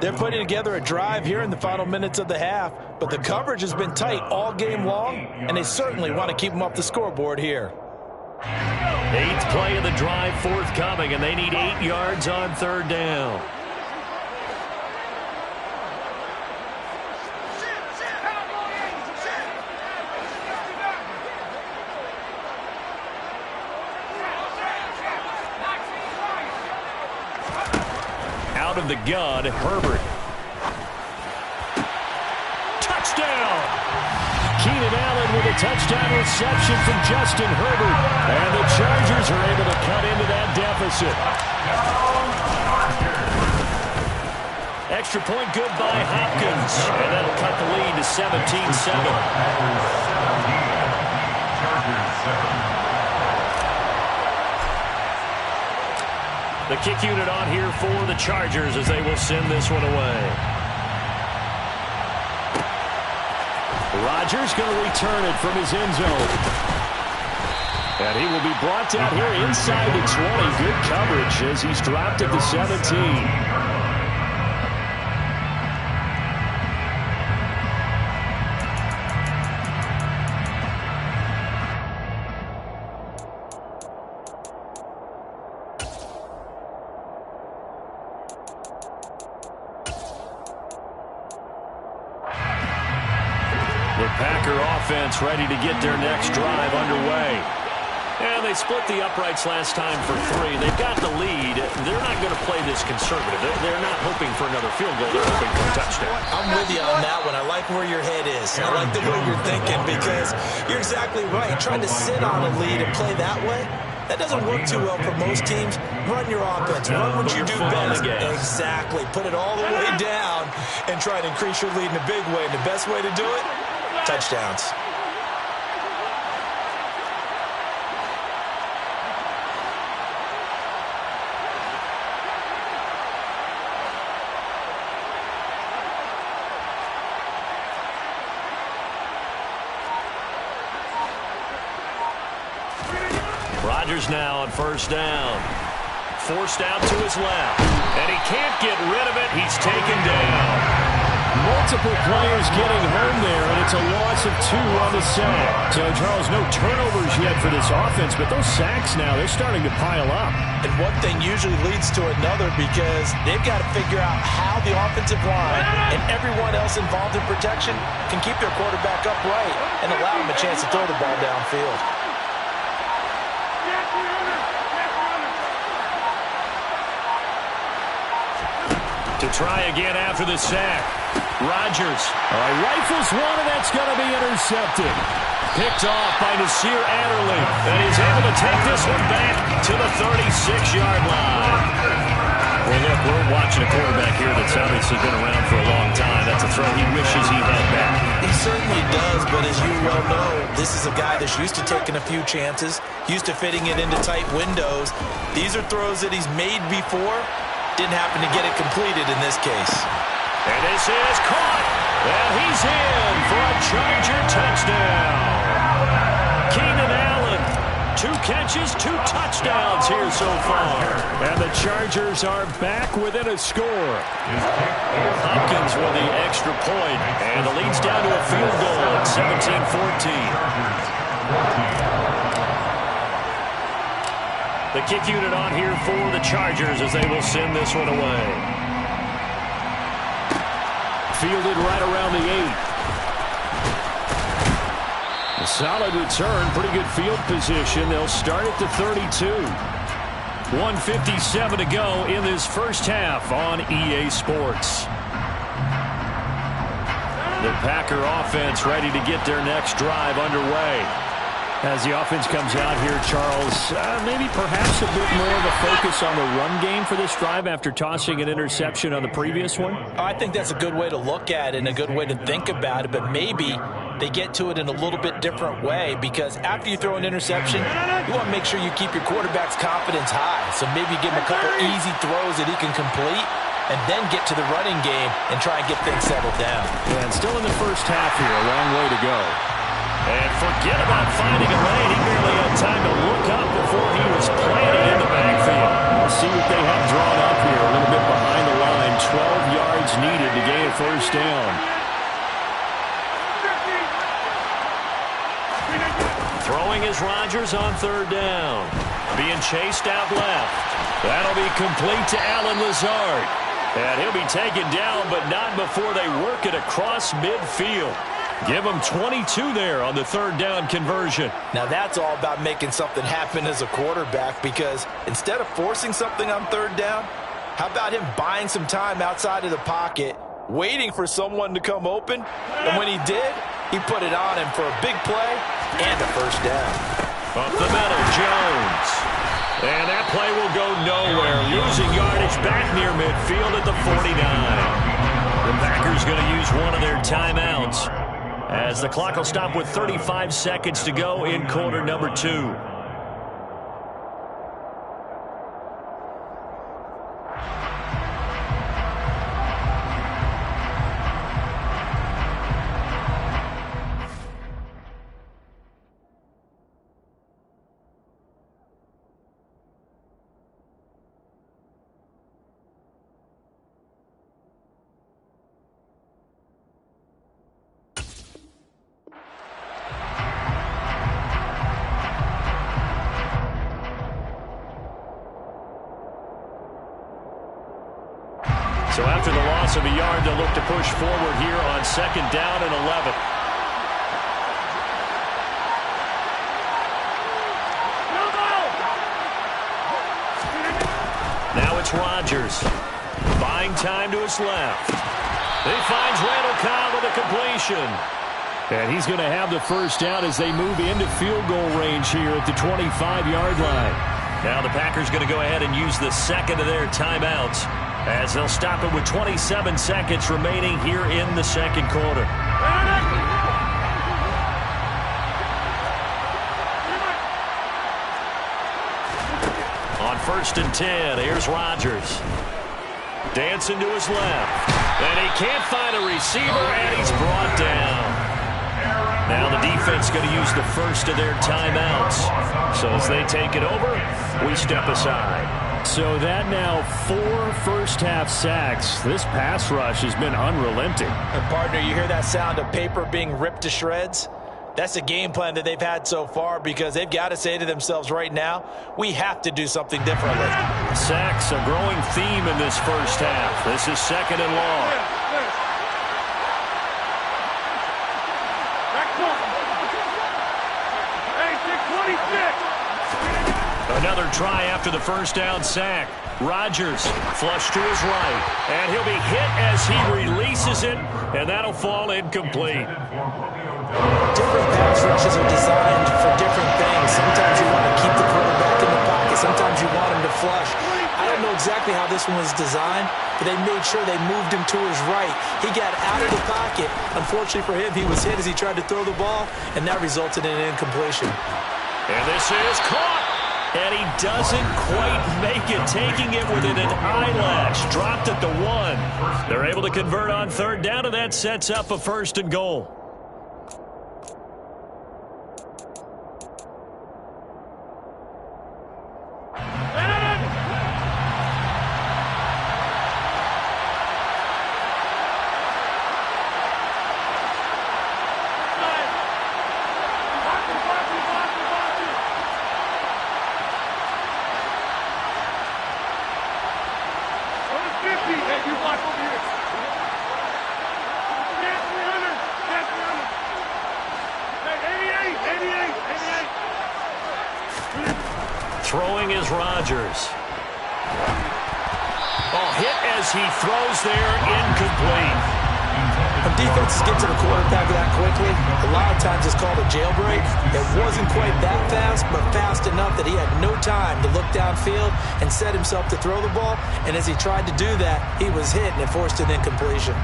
They're putting together a drive here in the final minutes of the half, but the coverage has been tight all game long, and they certainly want to keep them off the scoreboard here. 8th play of the drive forthcoming, and they need 8 yards on 3rd down. Out of the gun, Herbert. Touchdown! Keenan Allen with a touchdown reception from Justin Herbert. And the Chargers are able to cut into that deficit. Extra point good by Hopkins. And that'll cut the lead to 17-7. The kick unit on here for the Chargers as they will send this one away. Rodgers going to return it from his end zone. And he will be brought down here inside the 20. Good coverage as he's dropped at the 17. Ready to get their next drive underway. And they split the uprights last time for 3. They've got the lead. They're not going to play this conservative. They're not hoping for another field goal. They're hoping for a touchdown. I'm with you on that one. I like where your head is. I like the way you're thinking because you're exactly right. Trying to sit on a lead and play that way, that doesn't work too well for most teams. Run your offense. Run what you do best. Exactly. Put it all the way down and try to increase your lead in a big way. And the best way to do it, touchdowns. Rodgers now on 1st down. Forced out to his left. And he can't get rid of it. He's taken down. multiple players getting home there, and it's a loss of 2 on the sack. So, Charles, no turnovers yet for this offense, but those sacks now, they're starting to pile up. And one thing usually leads to another because they've got to figure out how the offensive line and everyone else involved in protection can keep their quarterback upright and allow him a chance to throw the ball downfield. To try again after the sack. Rodgers rifles one, and that's going to be intercepted. Picked off by Nasir Adderley. And he's able to take this one back to the 36-yard line. Well, look, we're watching a quarterback here that's obviously been around for a long time. That's a throw he wishes he had back. He certainly does, but as you well know, this is a guy that's used to taking a few chances, used to fitting it into tight windows. These are throws that he's made before. Didn't happen to get it completed in this case. And this is caught. And he's in for a Charger touchdown. Keenan Allen, 2 catches, 2 touchdowns here so far. And the Chargers are back within a score. Hopkins with the extra point. And the lead's down to a field goal at 17-14. The kick unit on here for the Chargers as they will send this one away. Fielded right around the 8. A solid return, pretty good field position. They'll start at the 32. 1:57 to go in this first half on EA Sports. The Packer offense ready to get their next drive underway. As the offense comes out here, Charles, maybe perhaps a bit more of a focus on the run game for this drive after tossing an interception on the previous one? I think that's a good way to look at it and a good way to think about it, but maybe they get to it in a little bit different way because after you throw an interception, you want to make sure you keep your quarterback's confidence high. So maybe give him a couple easy throws that he can complete and then get to the running game and try and get things settled down. Yeah, and still in the first half here, a long way to go. And forget about finding a lane. He barely had time to look up before he was planted in the backfield. We'll see what they have drawn up here. A little bit behind the line. 12 yards needed to gain a first down. Throwing is Rodgers on 3rd down. Being chased out left. That'll be complete to Allen Lazard. And he'll be taken down, but not before they work it across midfield. Give him 22 there on the 3rd down conversion. Now that's all about making something happen as a quarterback because instead of forcing something on 3rd down, how about him buying some time outside of the pocket, waiting for someone to come open, and when he did, he put it on him for a big play and a first down. Up the middle, Jones. And that play will go nowhere. Losing yardage back near midfield at the 49. The Packers going to use one of their timeouts as the clock will stop with 35 seconds to go in quarter number 2. So after the loss of a yard, they'll look to push forward here on 2nd down and 11. Now it's Rodgers. Buying time to his left. He finds Randall Cobb with a completion. And he's going to have the first down as they move into field goal range here at the 25-yard line. Now the Packers going to go ahead and use the second of their timeouts as they'll stop it with 27 seconds remaining here in the 2nd quarter. On 1st and 10, here's Rodgers. Dancing to his left. And he can't find a receiver, and he's brought down. Now the defense going to use the first of their timeouts. So as they take it over, we step aside. So that now 4 first-half sacks. This pass rush has been unrelenting. And partner, you hear that sound of paper being ripped to shreds? That's a game plan that they've had so far because they've got to say to themselves right now, we have to do something differently. Sacks, a growing theme in this first half. This is 2nd and long. Another try after the first down sack. Rodgers flush to his right, and he'll be hit as he releases it, and that'll fall incomplete. Different pass rushes are designed for different things. Sometimes you want to keep the quarterback in the pocket. Sometimes you want him to flush. I don't know exactly how this one was designed, but they made sure they moved him to his right. He got out of the pocket. Unfortunately for him, he was hit as he tried to throw the ball, and that resulted in an incompletion. And this is caught. And he doesn't quite make it, taking it within an eyelash. Dropped at the 1. They're able to convert on 3rd down, and that sets up a 1st and goal. Throwing is Rodgers. Oh, hit as he throws there, incomplete. When defenses get to the quarterback that quickly, a lot of times it's called a jailbreak. It wasn't quite that fast, but fast enough that he had no time to look downfield and set himself to throw the ball. And as he tried to do that, he was hit and it forced an incompletion.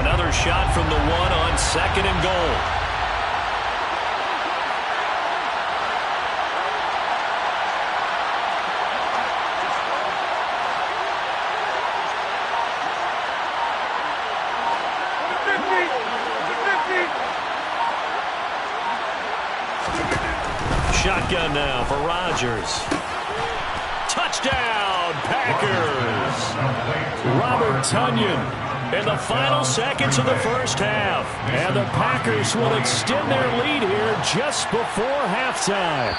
Another shot from the 1 on 2nd and goal. Shotgun now for Rodgers. Touchdown, Packers. Robert Tonyan in the final seconds of the first half. And the Packers will extend their lead here just before halftime.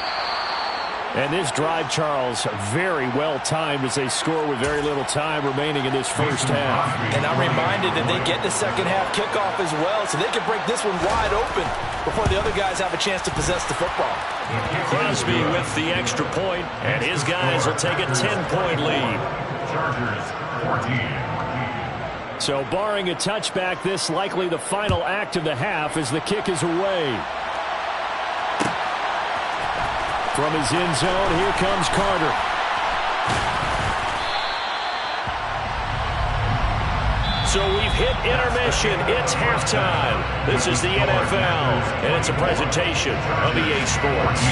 And this drive, Charles, very well timed as they score with very little time remaining in this first half. And I'm reminded that they get the second half kickoff as well, so they can break this one wide open before the other guys have a chance to possess the football. Crosby with the extra point, and his guys will take a 10-point lead. Chargers 14. So barring a touchback, this likely the final act of the half as the kick is away. From his end zone, here comes Carter. So we've hit intermission. It's halftime. This is the NFL, and it's a presentation of EA Sports.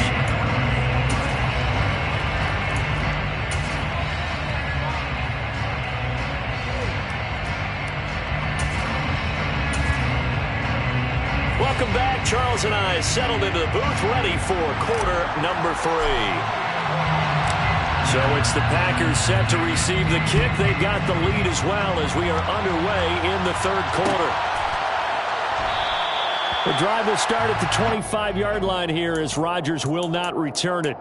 Welcome back. Charles and I settled into the booth, ready for quarter number 3. So it's the Packers set to receive the kick. They've got the lead as well as we are underway in the 3rd quarter. The drive will start at the 25-yard line here as Rodgers will not return it.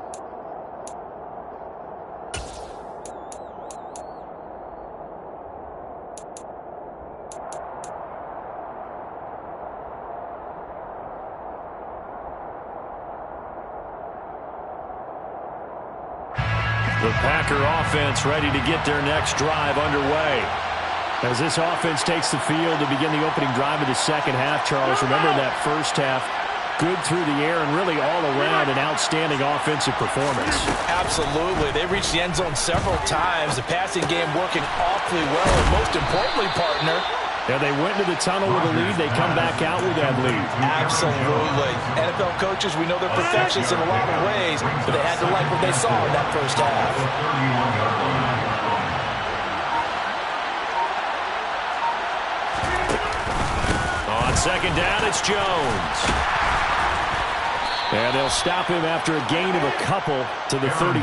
The Packer offense ready to get their next drive underway. As this offense takes the field to begin the opening drive of the second half, Charles, remember that first half, good through the air and really all around an outstanding offensive performance. Absolutely. They reached the end zone several times. The passing game working awfully well. And most importantly, partner, yeah, they went to the tunnel with a lead. They come back out with that lead. Absolutely. NFL coaches, we know they're perfectionists in a lot of ways, but they had to like what they saw in that first half. On second down, it's Jones. And they'll stop him after a gain of a couple to the 33.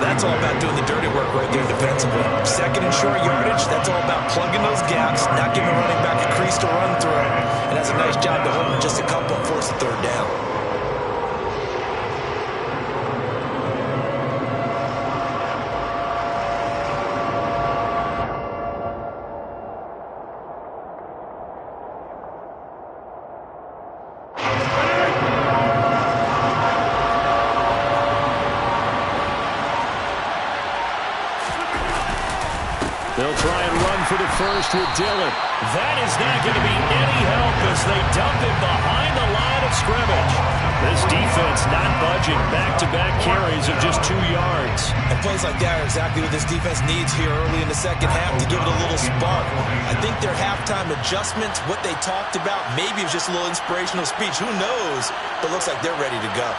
That's all about doing the dirty work right there defensively. Second and short yardage, that's all about plugging those gaps, not giving running back a crease to run through. And that's a nice job to hold him just a couple and force the third down. They'll try and run for the first with Dillon. That is not going to be any help as they dump him behind the line of scrimmage. This defense not budging. Back-to-back carries of just 2 yards. And plays like that are exactly what this defense needs here early in the second half to give it a little spark. I think their halftime adjustments, what they talked about, maybe it was just a little inspirational speech. Who knows? But it looks like they're ready to go.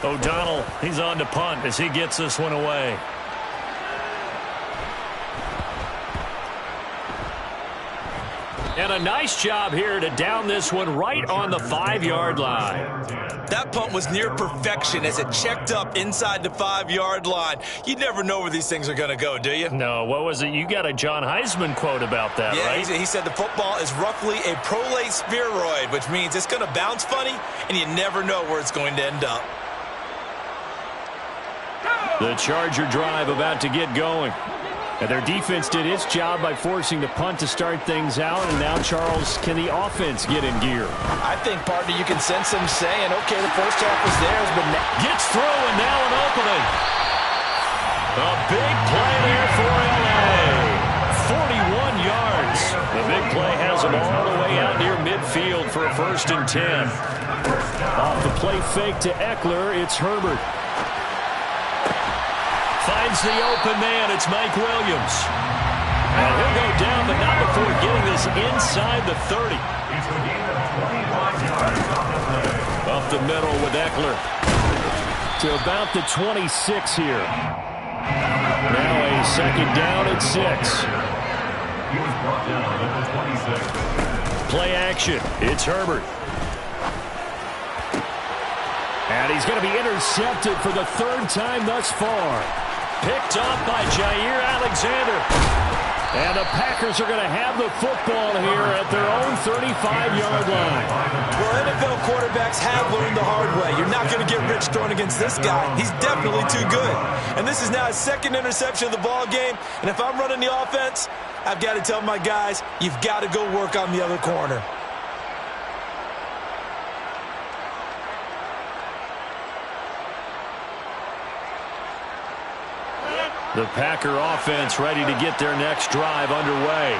O'Donnell, he's on to punt as he gets this one away. And a nice job here to down this one right on the 5-yard line. That punt was near perfection as it checked up inside the 5-yard line. You never know where these things are going to go, do you? No, what was it? You got a John Heisman quote about that, right? Yeah, he said the football is roughly a prolate spheroid, which means it's going to bounce funny, and you never know where it's going to end up. The Charger drive about to get going. And their defense did its job by forcing the punt to start things out. And now, Charles, can the offense get in gear? I think, partner, you can sense them saying, okay, the first half was theirs, but gets through and now an opening. A big play there for L.A. 41 yards. The big play has them all the way out near midfield for a 1st and 10. Off the play fake to Eckler, it's Herbert. Finds the open man. It's Mike Williams. And he'll go down, but not before getting this inside the 30. Up the middle with Eckler. To about the 26 here. Now a 2nd down at 6. Play action. It's Herbert. And he's going to be intercepted for the 3rd time thus far. Picked up by Jair Alexander. And the Packers are going to have the football here at their own 35-yard line. Well, NFL quarterbacks have learned the hard way. You're not going to get rich throwing against this guy. He's definitely too good. And this is now his 2nd interception of the ball game. And if I'm running the offense, I've got to tell my guys, you've got to go work on the other corner. The Packer offense ready to get their next drive underway.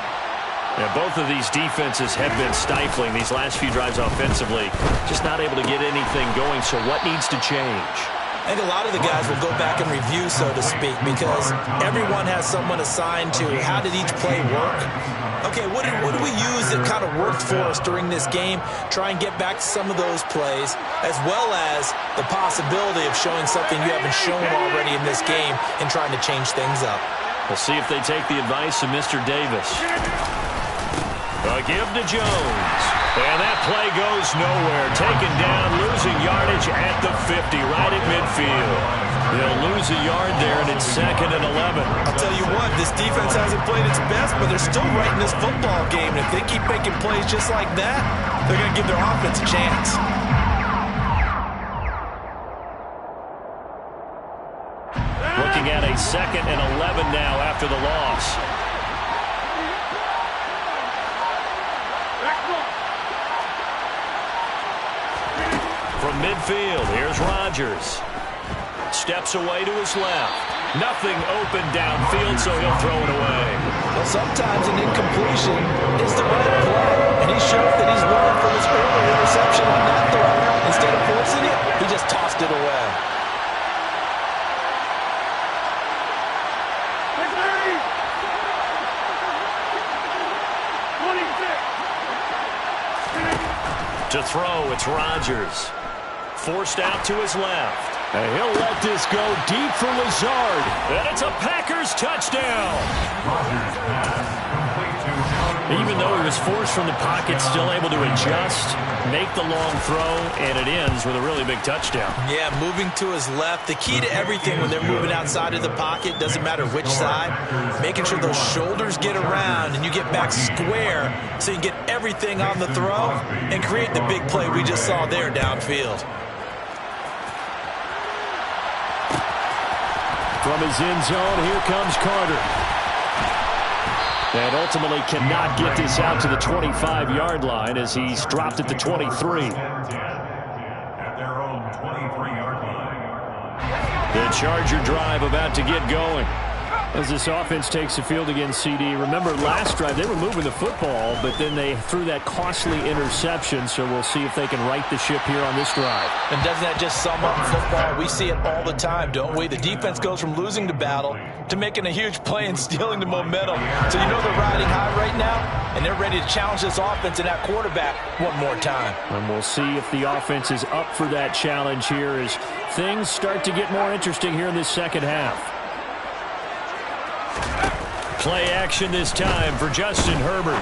Now, both of these defenses have been stifling these last few drives offensively. Just not able to get anything going, so what needs to change? I think a lot of the guys will go back and review, so to speak, because everyone has someone assigned to how did each play work. Okay, what did we use that kind of worked for us during this game? Try and get back to some of those plays, as well as the possibility of showing something you haven't shown already in this game and trying to change things up. We'll see if they take the advice of Mr. Davis. A give to Jones. And that play goes nowhere. Taken down, losing yardage at the 50, right at midfield. They'll lose a yard there, and it's 2nd and 11. I'll tell you what, this defense hasn't played its best, but they're still right in this football game. And if they keep making plays just like that, they're going to give their offense a chance. Looking at a 2nd and 11 now after the loss. From midfield, here's Rodgers. Steps away to his left. Nothing open downfield, so he'll throw it away. Well, sometimes an incompletion is the right play, and he showed that he's learned from his earlier interception on that throw. Instead of forcing it, he just tossed it away. To throw, it's Rodgers. Forced out to his left. And he'll let this go deep for Lazard. And it's a Packers touchdown. Rodgers pass complete to Allen. Even though he was forced from the pocket, still able to adjust, make the long throw, and it ends with a really big touchdown. Yeah, moving to his left. The key to everything when they're moving outside of the pocket, doesn't matter which side, making sure those shoulders get around and you get back square so you get everything on the throw and create the big play we just saw there downfield. From his end zone, here comes Carter. And ultimately cannot get this out to the 25-yard line as he's dropped at the 23. At their own 23-yard line. The Charger drive about to get going. As this offense takes the field against CD. Remember, last drive, they were moving the football, but then they threw that costly interception, so we'll see if they can right the ship here on this drive. And doesn't that just sum up football? We see it all the time, don't we? The defense goes from losing the battle to making a huge play and stealing the momentum. So you know they're riding high right now, and they're ready to challenge this offense and that quarterback one more time. And we'll see if the offense is up for that challenge here as things start to get more interesting here in this second half. Play action this time for Justin Herbert.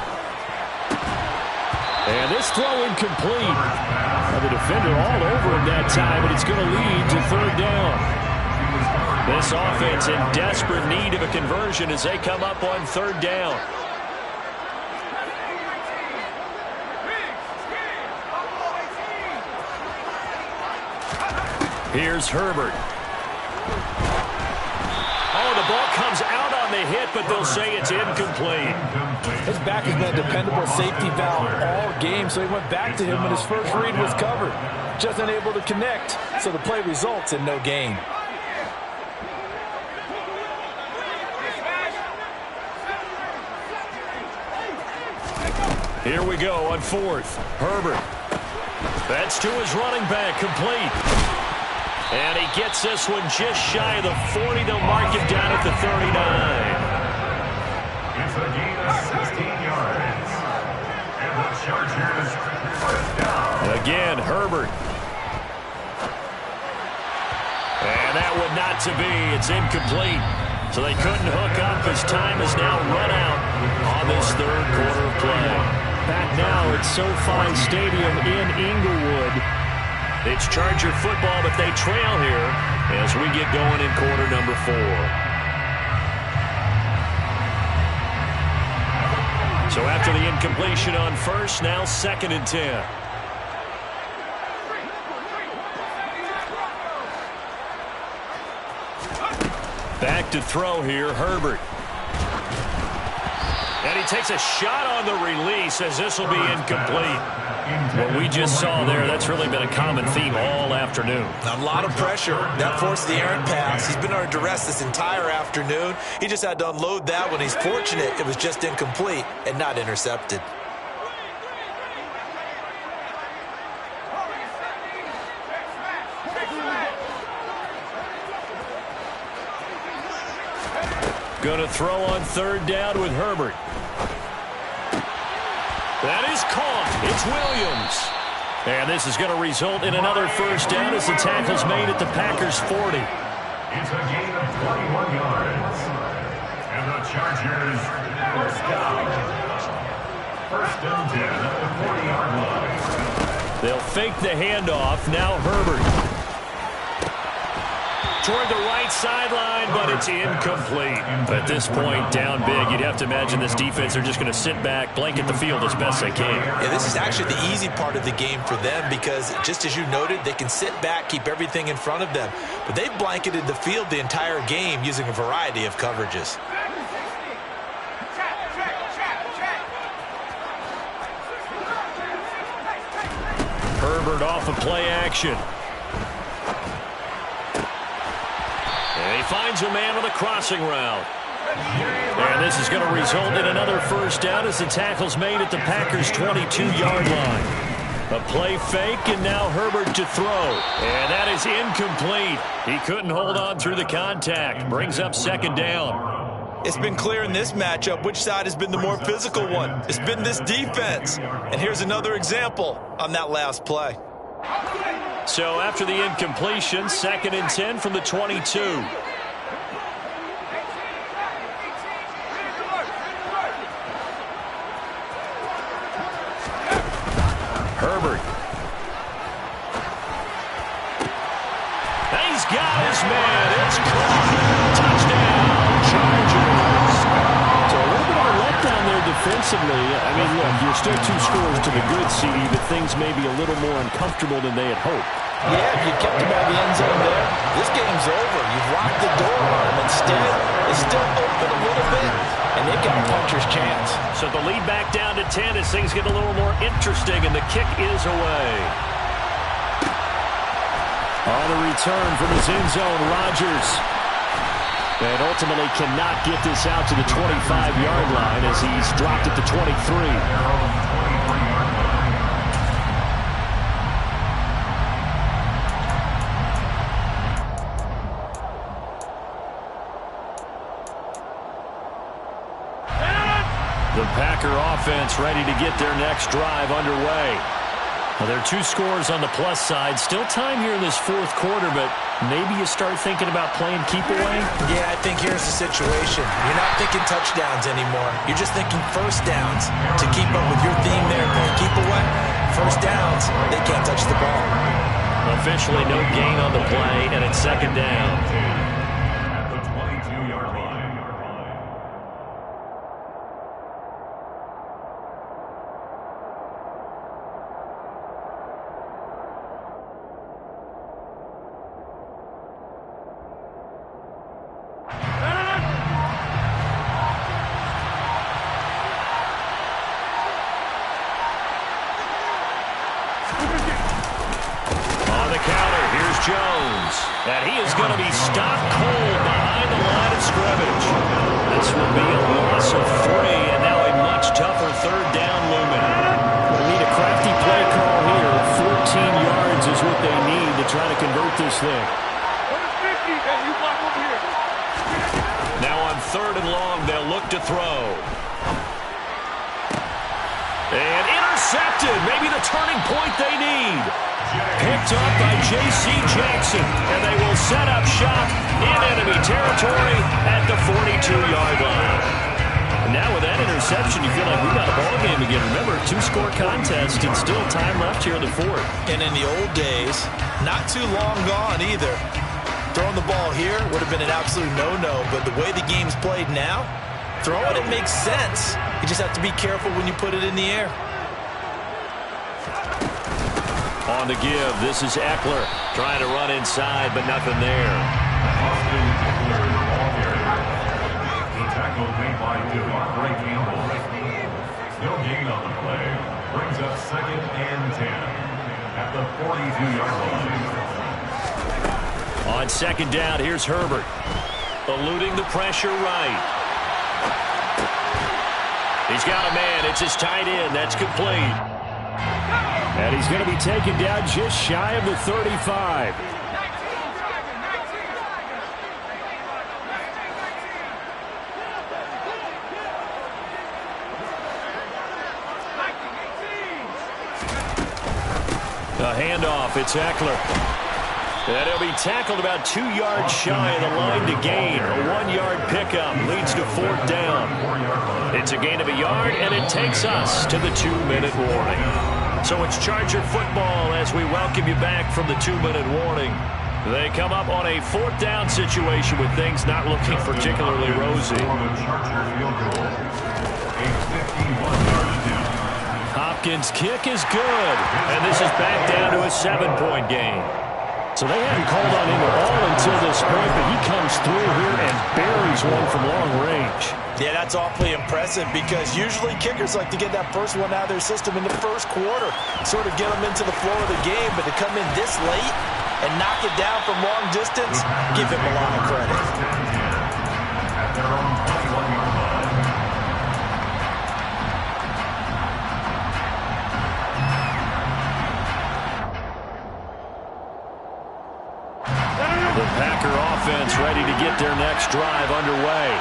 And this throw incomplete. Now the defender all over him that time, but it's going to lead to third down. This offense in desperate need of a conversion as they come up on third down. Here's Herbert. Oh, the ball comes out on the hit, but they'll say it's incomplete. His back has been a dependable safety valve all game, so he went back to him when his first read was covered. Just unable to connect, so the play results in no gain. Here we go on fourth. Herbert. That's to his running back, complete. And he gets this one just shy of the 40. They'll mark him down at the 39. It's a gain of 16 yards. And the Chargers first down. Again, Herbert. And that one not to be. It's incomplete. So they couldn't hook up as time has now run out on this third quarter of play. Back now at SoFi Stadium in Inglewood. It's Charger football, but they trail here as we get going in quarter number 4. So after the incompletion on first, now 2nd and 10. Back to throw here, Herbert. And he takes a shot on the release as this will be incomplete. What we just saw there, that's really been a common theme all afternoon. A lot of pressure. That forced the errant pass. He's been under duress this entire afternoon. He just had to unload that one. He's fortunate it was just incomplete and not intercepted. Going to throw on third down with Herbert. That is caught. It's Williams. And this is going to result in another first down as the tackle's made at the Packers' 40. It's a gain of 21 yards. And the Chargers first down. First and 10 at the 40-yard line. They'll fake the handoff. Now Herbert. Toward the right sideline, but it's incomplete. At this point, down big, you'd have to imagine this defense are just going to sit back, blanket the field as best they can. Yeah, this is actually the easy part of the game for them because, just as you noted, they can sit back, keep everything in front of them. But they've blanketed the field the entire game using a variety of coverages. Herbert off of play action. And he finds a man with a crossing route. And this is going to result in another first down as the tackle's made at the Packers' 22-yard line. A play fake, and now Herbert to throw. And that is incomplete. He couldn't hold on through the contact. Brings up second down. It's been clear in this matchup which side has been the more physical one. It's been this defense. And here's another example on that last play. So after the incompletion, 2nd and 10 from the 22. Herbert. He's got his man. It's caught. Touchdown, Chargers. So a little bit of a letdown there defensively. I mean, look, you're still 2 scores to the good, CD, but things may be a little more uncomfortable than they had hoped. Yeah, if you kept him out of the end zone there, this game's over. You've locked the door on him. Instead, it's still open a little bit, and they've got a puncher's chance. So the lead back down to 10 as things get a little more interesting, and the kick is away. On the return from his end zone, Rodgers. And ultimately cannot get this out to the 25-yard line as he's dropped at the 23. The Packer offense ready to get their next drive underway. Well, there are 2 scores on the plus side. Still time here in this 4th quarter, but maybe you start thinking about playing keep away? Yeah, I think here's the situation. You're not thinking touchdowns anymore. You're just thinking first downs. To keep up with your theme there, playing keep away, first downs, they can't touch the ball. Officially no gain on the play, and it's 2nd down. At the 22-yard line. Jones, and he is going to be stopped cold behind the line of scrimmage. This will be a loss of 3, and now a much tougher 3rd down looming. They need a crafty play call here. 14 yards is what they need to try to convert this thing. Now on 3rd and long, they'll look to throw. And intercepted. Maybe the turning point they need. Picked up by J.C. Jackson, and they will set up shop in enemy territory at the 42-yard line. And now with that interception, you feel like we've got a ball game again. Remember, 2-score contest and still time left here in the 4th. And in the old days, not too long gone either. Throwing the ball here would have been an absolute no-no, but the way the game's played now, throwing it makes sense. You just have to be careful when you put it in the air. On the give, this is Eckler trying to run inside, but nothing there. Austin Eckler, the ball carrier. The tackle made by DeMarre Campbell. No gain on the play. Brings up 2nd and 10 at the 42-yard line. On 2nd down, here's Herbert. Eluding the pressure right. He's got a man. It's his tight end. That's complete. And he's going to be taken down just shy of the 35. A handoff. It's Eckler. And he'll be tackled about 2 yards shy of the line to gain. A 1-yard pickup leads to 4th down. It's a gain of a yard, and it takes us to the 2-minute warning. So it's Charger football as we welcome you back from the 2-minute warning. They come up on a 4th down situation with things not looking particularly rosy. Hopkins' kick is good, and this is back down to a 7-point game. So they hadn't called on him at all until this point, but he comes through here and buries one from long range. Yeah, that's awfully impressive because usually kickers like to get that first one out of their system in the 1st quarter, sort of get them into the flow of the game, but to come in this late and knock it down from long distance, give him a lot of credit. At their own 21-yard line. The Packer offense ready to get their next drive underway.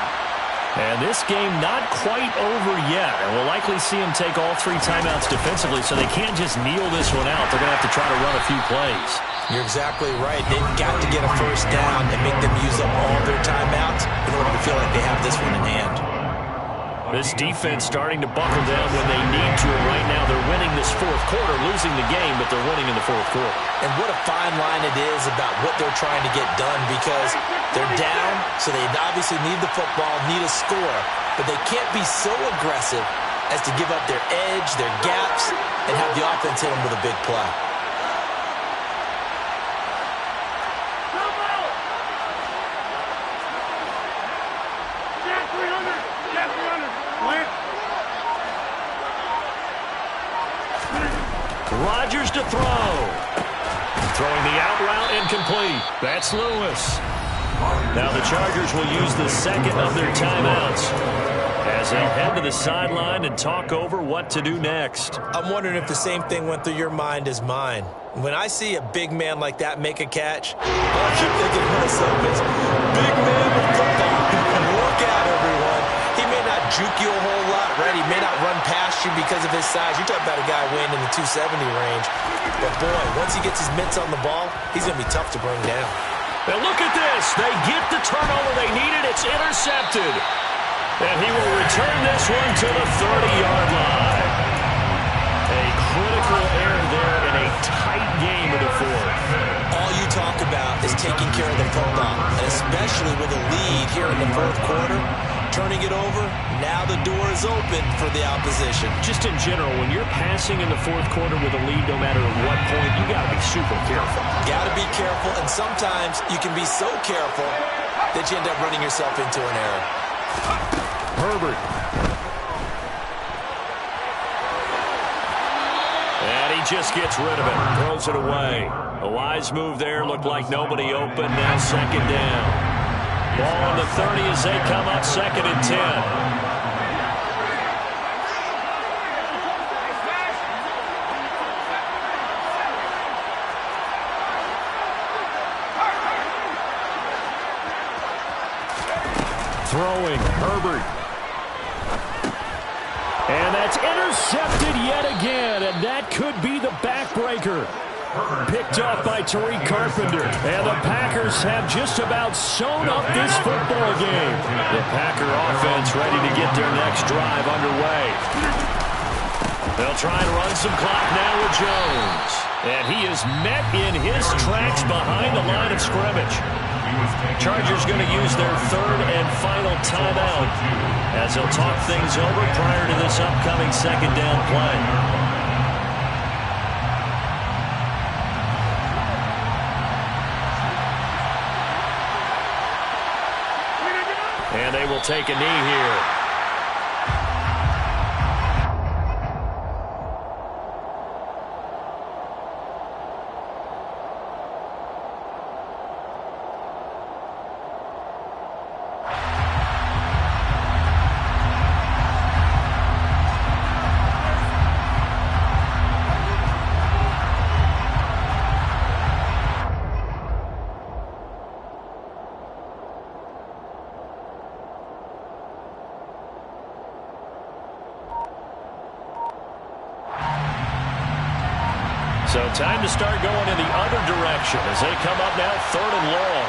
And this game not quite over yet. And we'll likely see them take all 3 timeouts defensively, so they can't just kneel this one out. They're going to have to try to run a few plays. You're exactly right. They've got to get a first down and make them use up all their timeouts in order to feel like they have this one in hand. This defense starting to buckle down when they need to. And right now they're winning this fourth quarter, losing the game, but they're winning in the fourth quarter. And what a fine line it is about what they're trying to get done, because they're down, so they obviously need the football, need a score, but they can't be so aggressive as to give up their edge, their gaps, and have the offense hit them with a big play. Rodgers to throw. Throwing the out route incomplete. That's Lewis. Now the Chargers will use the second of their timeouts as they head to the sideline and talk over what to do next. I'm wondering if the same thing went through your mind as mine. When I see a big man like that make a catch, all I keep thinking to myself is, big man with football. Look out, everyone. He may not juke you a whole lot, right? He may not run past you because of his size. You're talking about a guy weighing in the 270 range. But, boy, once he gets his mitts on the ball, he's going to be tough to bring down. Now look at this. They get the turnover they needed. It's intercepted. And he will return this one to the 30-yard line. A critical error there in a tight game of the fourth. All you talk about is taking care of the football, and especially with a lead here in the fourth quarter. Turning it over, now the door is open for the opposition. Just in general, when you're passing in the fourth quarter with a lead, no matter at what point, you got to be super careful. Got to be careful, and sometimes you can be so careful that you end up running yourself into an error. Herbert. And he just gets rid of it, throws it away. A wise move there, looked like nobody open, now second down. Ball on the 30 as they come up, 2nd and 10. Throwing, Herbert. And that's intercepted yet again, and that could be the backbreaker. Picked off by Tariq Carpenter. And the Packers have just about sewn up this football game. The Packer offense ready to get their next drive underway. They'll try and run some clock now with Jones. And he is met in his tracks behind the line of scrimmage. Chargers going to use their 3rd and final timeout as they'll talk things over prior to this upcoming 2nd down play. And they will take a knee here. So time to start going in the other direction as they come up now 3rd and long.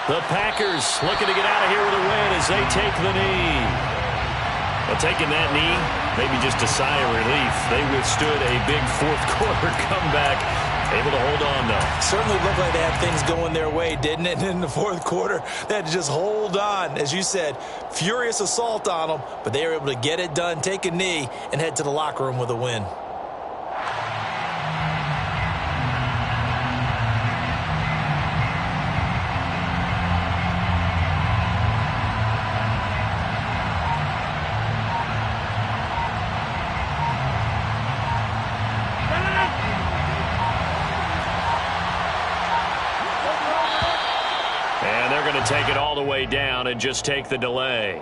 The Packers looking to get out of here with a win as they take the knee. Well, taking that knee, maybe just a sigh of relief. They withstood a big fourth quarter comeback. Able to hold on, though. Certainly looked like they had things going their way, didn't it? In the fourth quarter, they had to just hold on. As you said, furious assault on them, but they were able to get it done, take a knee, and head to the locker room with a win. Take it all the way down and just take the delay.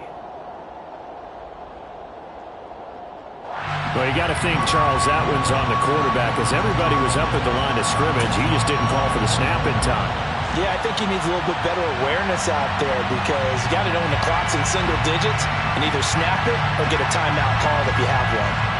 Well, you got to think, Charles, that one's on the quarterback as everybody was up at the line of scrimmage. He just didn't call for the snap in time. Yeah, I think he needs a little bit better awareness out there because you got to know when the clock's in single digits and either snap it or get a timeout called if you have one.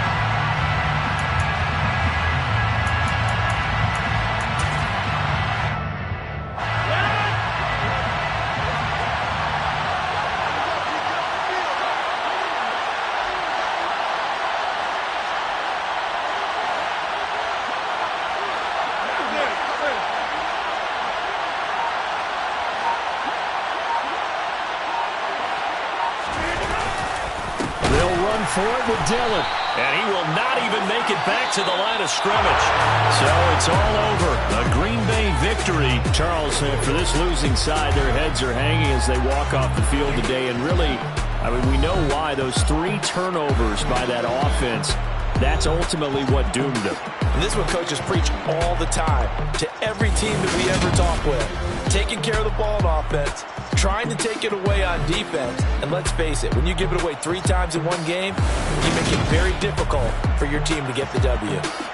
For it with Dillon. And he will not even make it back to the line of scrimmage. So it's all over. A Green Bay victory. Charles, for this losing side, their heads are hanging as they walk off the field today. And really, I mean, we know why. Those 3 turnovers by that offense, that's ultimately what doomed them. And this is what coaches preach all the time to every team that we ever talk with. Taking care of the ball on offense, trying to take it away on defense. And let's face it, when you give it away 3 times in one game, you make it very difficult for your team to get the W.